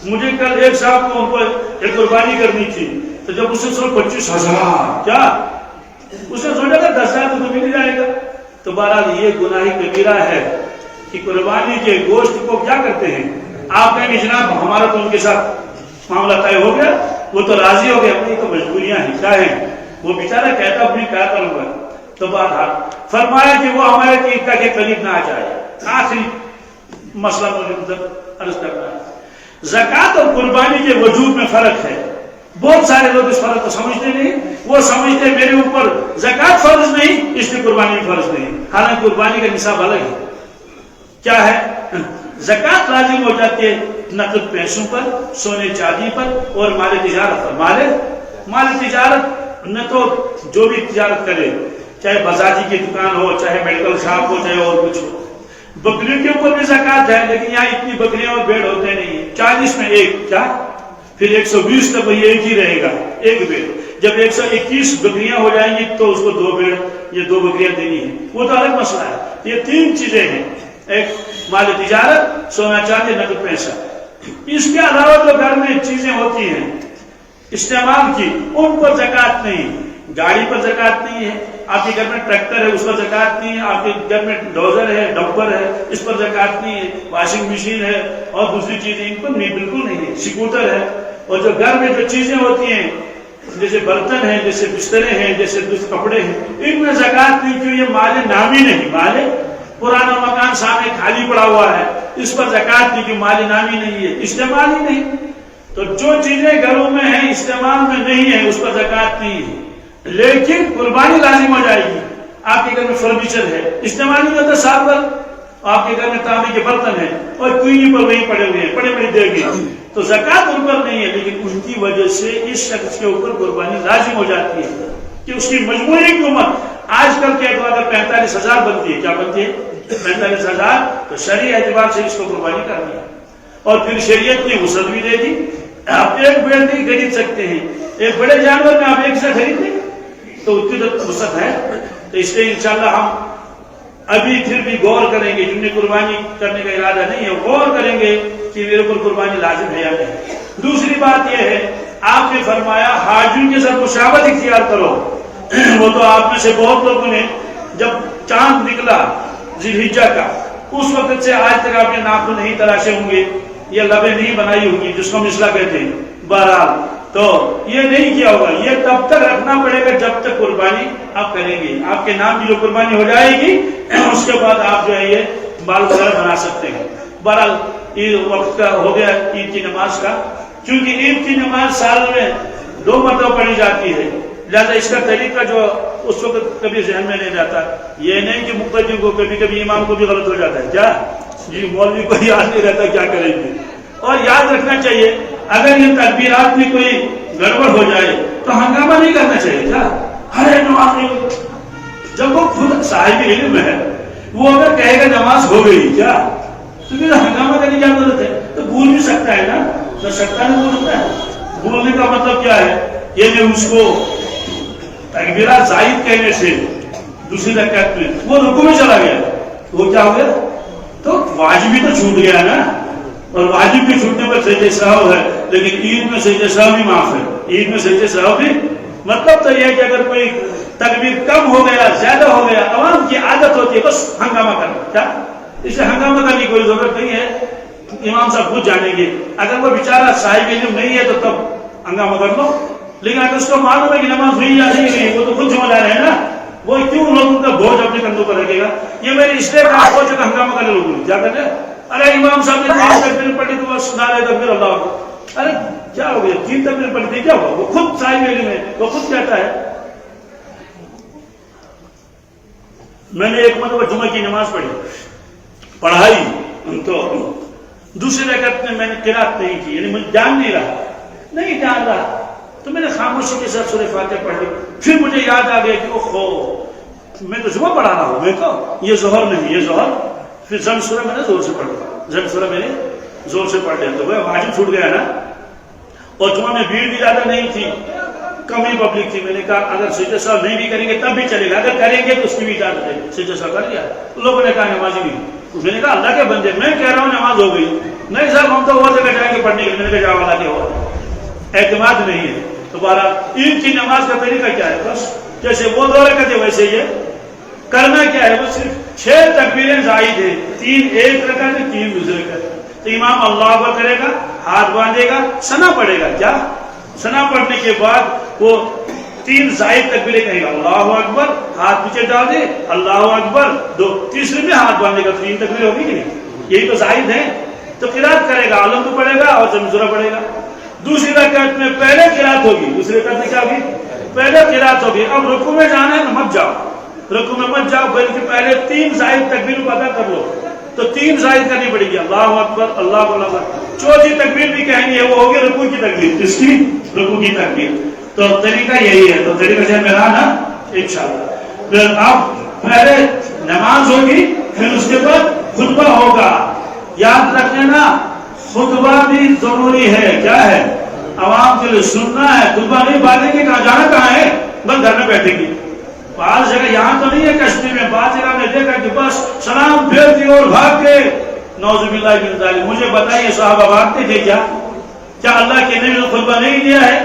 Speaker 1: مجھے کل ایک صاحب کو ایک قربانی کرنی تھی، تو جب اس نے سو 25,000، کیا اس نے سوچا تھا 10,000 تو مل جائے گا. تو بہرحال یہ گناہ کبیرہ ہے کہ قربانی کے گوشت کو کیا کرتے ہیں. آپ کہیں گے جناب ہمارا تو ان کے ساتھ معاملہ طے ہو گیا، وہ تو راضی ہو گئے، اپنی تو مجبوریاں ہیں، کیا ہیں، وہ بیچارہ کہتا اپنی کیا کروں گا. تو بہرحال فرمایا کہ وہ ہمارے عیدگاہ کے قریب نہ آ جائے. آخری مسئلہ مجھے عرض کرنا ہے، زکوٰۃ اور قربانی کے وجود میں فرق ہے. بہت سارے لوگ اس فرق کو سمجھتے نہیں. وہ سمجھتے میرے اوپر زکوٰۃ فرض نہیں اس لیے قربانی فرض نہیں، حالانکہ قربانی کا نصاب الگ ہے. کیا ہے؟ زکات لازم ہو جاتی ہے نقد پیسوں پر، سونے چاندی پر اور مال تجارت پر۔ مال تجارت نہ تو جو بھی تجارت کرے، چاہے بازاری کی دکان ہو، چاہے میڈیکل شاپ ہو، چاہے اور کچھ ہو۔ بکریوں کے اوپر بھی زکات ہے، لیکن یہاں اتنی بکریاں اور بھیڑ ہوتے نہیں، 40 میں ایک، کیا پھر 120 تک وہی ایک ہی رہے گا، ایک بھیڑ۔ جب 121 بکریاں ہو جائیں گی تو اس کو 2 بھیڑ یا 2 بکریاں دینی ہے، وہ تو الگ مسئلہ ہے۔ یہ 3 چیزیں ہیں، ایک مال تجارت، سونا چاندی، نقد پیسہ۔ اس کے علاوہ جو گھر میں چیزیں ہوتی ہیں استعمال کی، ان پر زکات نہیں۔ گاڑی پر زکات نہیں ہے، آپ کے گھر میں ٹریکٹر ہے اس پر زکات نہیں ہے، آپ کے گھر میں ڈوزر ہے، ڈمپر ہے، اس پر زکات نہیں ہے، واشنگ مشین ہے اور دوسری چیزیں ان پر نہیں، بالکل نہیں ہے، اسکوٹر ہے۔ اور جو گھر میں جو چیزیں ہوتی ہیں جیسے برتن ہیں، جیسے بسترے ہیں، جیسے دوسرے کپڑے ہیں، ان میں زکات نہیں، کیوں؟ یہ مال نامی نہیں، مال پرانا مکان سامنے خالی پڑا ہوا ہے، اس پر زکات نہیں، کیوں؟ مال نامی نہیں ہے، استعمال ہی نہیں۔ تو جو چیزیں گھروں میں ہیں استعمال میں نہیں ہے اس پر زکات نہیں ہے، لیکن قربانی لازم ہو جائے گی۔ آپ کے گھر میں فرنیچر ہے، استعمال نہیں ہوتا سال بھر، آپ کے گھر میں تانبے کے برتن ہیں اور کوئی پر وہیں پڑے ہوئے ہیں، پڑے پڑے دے گے، تو زکات ان پر نہیں ہے، لیکن ان کی وجہ سے اس شخص کے اوپر قربانی لازم ہو جاتی ہے کہ اس کی مجموعی قیمت آج کل کے اعتبار اگر 45,000 بنتی ہے، کیا بنتی ہے 45,000، تو شرعی اعتبار سے اس کو قربانی کرنی ہے۔ اور پھر شریعت نے وسعت بھی دے دی، آپ ایک بھیڑ نہیں خرید سکتے ہیں، ایک بڑے جانور میں آپ ایک سے خرید لیں تو اتنی تو وسعت ہے۔ تو اس لیے انشاءاللہ ہم ابھی پھر بھی غور کریں گے، جن نے قربانی کرنے کا ارادہ نہیں ہے غور کریں گے کہ میرے اوپر قربانی لازم ہے یا نہیں۔ دوسری بات یہ ہے، آپ نے فرمایا حاجیوں کے ساتھ مشاورت اختیار کرو۔ وہ تو آپ میں سے بہت لوگوں نے جب چاند نکلا ذی الحجہ کا، اس وقت سے آج تک آپ نے ناخن نہیں تراشے ہوں گے یا لبیں نہیں بنائی ہوگی، جس کو مسئلہ کہتے ہیں۔ بہرحال تو یہ نہیں کیا ہوگا، یہ تب تک رکھنا پڑے گا جب تک قربانی آپ کریں گے۔ آپ کے نام کی جو قربانی ہو جائے گی اس کے بعد آپ جو ہے یہ بال وغیرہ بنا سکتے ہیں۔ بہرحال عید وقت کا ہو گیا عید کی نماز کا، کیونکہ عید کی نماز سال میں 2 مرتبہ پڑھی جاتی ہے، لہذا اس کا طریقہ جو اس وقت کبھی ذہن میں نہیں جاتا، یہ نہیں کہ مقتدی کو کبھی کبھی امام کو بھی غلط ہو جاتا ہے، کیا جی مولوی کو یاد نہیں رہتا کیا کریں گے۔ اور یاد رکھنا چاہیے اگر یہ تکبیرات میں کوئی گڑبڑ ہو جائے تو ہنگامہ نہیں کرنا چاہیے، کیا ارے نماز، جب وہ خود صاحب علم ہے وہ اگر کہے گا نماز ہو گئی کیا، تو پھر ہنگامہ کرنے کی ضرورت ہے؟ تو بھول بھی سکتا ہے نا، تو سکتا نہیں بول سکتا ہے۔ بولنے کا مطلب کیا ہے؟ یہ جو اس کو تکبیرات زائد کہنے سے دوسری رکعت میں وہ رکوع میں چلا گیا، وہ کیا ہو گیا؟ تو واجبی تو چھوٹ گیا نا، اور واجب کے چھوٹنے پر سجدہ سہو ہے، لیکن عید میں سجدہ سہو بھی معاف ہے، عید میں سجدہ سہو بھی۔ مطلب تو یہ ہے کہ اگر کوئی تکبیر کم ہو گیا، زیادہ ہو گیا، عوام کی عادت ہوتی ہے بس ہنگامہ کرنا، کیا اس سے ہنگامہ کرنے کی کوئی ضرورت نہیں ہے، امام صاحب خود جانیں گے۔ اگر وہ بیچارہ صاحب علم نہیں ہے تو تب ہنگامہ کر لو، لیکن اگر اس کو معلوم ہے کہ نماز ہوئی یا نہیں ہوئی وہ تو خود ذمہ دار ہے نا، وہ کیوں لوگوں کا بوجھ اپنے کندھوں پر رکھے گا؟ یہ میری اس لیے کہا ہو جگہ ہنگامہ کرنے لوگوں کیا کرتے ہیں، ارے امام صاحب نے 3 تکبیر پڑھی تو وہ سنا رہے تکبیر اللہ کو، ارے کیا ہو گیا 3 تکبیر پڑھی تھی کیا ہوا؟ وہ خود صاحب علم ہے، وہ خود کہتا ہے۔ میں نے ایک مرتبہ جمعہ کی نماز پڑھائی تو دوسری رکعت میں نے قرات نہیں کی، یعنی مجھے جان نہیں رہا تو میں نے خاموشی کے ساتھ سورہ فاتحہ پڑھ لی۔ پھر مجھے یاد آ گیا کہ اوہو میں تو جمعہ پڑھا رہا ہوں، میں تو یہ ظہر نہیں، یہ ظہر۔ پھر زم سورہ میں نے زور سے پڑھ لیا، زم سورہ میں نے زور سے پڑھ لیا تو وہ واجب چھوٹ گیا نا۔ اور جمعہ میں بھیڑ بھی زیادہ نہیں تھی، کم ہی پبلک تھی، میں نے کہا اگر سجدہ سہو نہیں بھی کریں گے تب بھی چلے گا، اگر کریں گے تو اس کی بھی اجازت ہے۔ سجدہ سہو کر لیا، لوگوں نے کہا نمازی نہیں، میں نے کہا اللہ کے بندے میں کہہ رہا ہوں نماز ہو گئی، نہیں صاحب ہم تو اور جگہ جائیں گے پڑھنے کے لیے، میں نے کہا جاؤ اللہ کے اور اعتماد نہیں ہے۔ دوبارہ عید کی نماز کا طریقہ کیا ہے؟ بس جیسے وہ 2 رکعتیں ویسے یہ کرنا کیا ہے، وہ صرف 6 تکبیریں زائد ہیں، 3 ایک رکعت ہے، 3 دوسرے رکعت۔ تو امام اللہ اکبر کرے گا، ہاتھ باندھے گا، ثنا پڑھے گا، کیا ثنا پڑھنے کے بعد وہ 3 زائد تکبیریں کہے گا، اللہ اکبر، ہاتھ پیچھے ڈال دے، اللہ اکبر، 2 تیسرے میں ہاتھ باندھے گا، 3 تکبیریں ہوگی کہ نہیں؟ یہی تو زائد ہیں۔ تو قرات کرے گا، علم پڑھے گا اور زمزورہ پڑھے گا۔ دوسری رکعت میں پہلے قرات ہوگی، دوسری رکعت میں کیا ہوگی؟ پہلے قرات ہوگی۔ اب رکوع میں جانا ہے مت جاؤ، رکوع میں مت جاؤ، بلکہ پہلے 3 زائد تکبیر کو ادا کر لو۔ تو تو 3 زائد کرنی پڑے گی، اللہ اکبر اللہ اکبر. چوتھی تکبیر بھی کہیں گے، وہ ہوگی رکوع کی تکبیر. اس کی رکوع کی تکبیر. تو طریقہ یہی ہے. تو طریقہ سے میرا نا انشاءاللہ. پھر اب پہلے نماز ہوگی، پھر اس کے بعد خطبہ ہوگا. یاد رکھنے نا خطبہ بھی ضروری ہے. کیا ہے؟ عوام کے لیے سننا ہے. خطبہ نہیں باتیں کہ کہاں جانا کہاں ہے، بس گھر میں بیٹھے گی. بعض جگہ یہاں تو نہیں ہے کشتی میں، بعض جگہ میں دیکھا کہ بس سلام پھیر دی اور بھاگ کے. نعوذ باللہ من ذالک. مجھے بتائیے صحابہ بھاگتے تھے کیا؟ کیا اللہ کے نبی نے خطبہ نہیں دیا ہے؟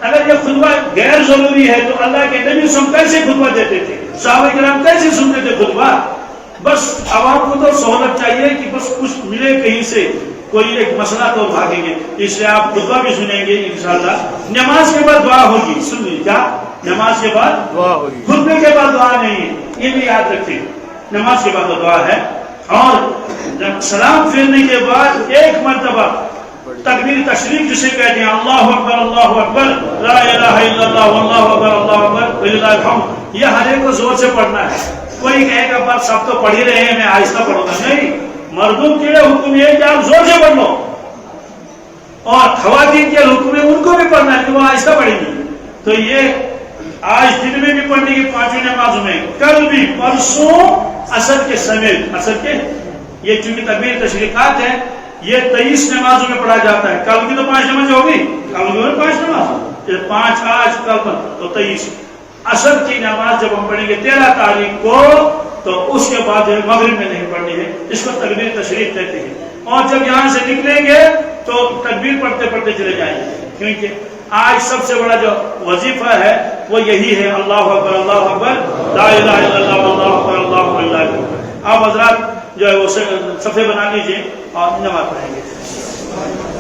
Speaker 1: اگر یہ خطبہ غیر ضروری ہے تو اللہ کے نبی سن کیسے خطبہ دیتے تھے؟ صحابہ کرام کیسے سنتے تھے خطبہ؟ بس عوام کو تو سہولت چاہیے کہ بس کچھ ملے کہیں سے، کوئی ایک مسئلہ تو بھاگیں گے. اس لیے آپ خطبہ بھی سنیں گے انشاءاللہ. نماز کے بعد دعا ہوگی. سن لیجیے، کیا نماز کے بعد دعا ہوگی، خطبے کے بعد دعا نہیں ہے. یہ بھی یاد رکھیں، نماز کے بعد دعا ہے. اور سلام پھیرنے کے بعد ایک مرتبہ تکبیر تشریق جسے کہتے ہیں، اللہ اکبر اللہ اکبر لا الہ الا اللہ واللہ اکبر اللہ اکبر وللہ الحمد. یہ ہر ایک کو زور سے پڑھنا ہے. کوئی کہے گا بات سب تو پڑھ ہی رہے ہیں میں آہستہ پڑھوں گا. نہیں، مردوں کے لیے حکم یہ ہے کہ آپ زور سے پڑھ لو، اور خواتین کے حکم ہے ان کو بھی پڑھنا ہے کہ وہ آہستہ پڑھیں گی. تو یہ آج دن میں بھی پڑھنے کی 5 نمازوں میں، کل بھی، پرسوں عصر کے سمیت. عصر کے یہ چونکہ تکبیر تشریقات ہے، یہ 23 نمازوں میں پڑھا جاتا ہے. کل کی تو 5 نمازیں ہوگی، کل کی 5 نماز، 5 آج کل تو 23. عصر کی نماز جب ہم پڑھیں گے 13 تاریخ کو، تو اس کے بعد مغرب میں نہیں پڑھنی ہے. اس کو تکبیر تشریق کہتے ہیں. اور جب یہاں سے نکلیں گے تو تکبیر پڑھتے پڑھتے چلے جائیں گے، کیونکہ آج سب سے بڑا جو وظیفہ ہے وہ یہی ہے، اللہ اکبر اللہ اکبر لا الہ الا اللہ واللہ اکبر اللہ اکبر. آپ حضرات جو ہے وہ صفحے بنا لیجئے اور نماز پڑھیں گے.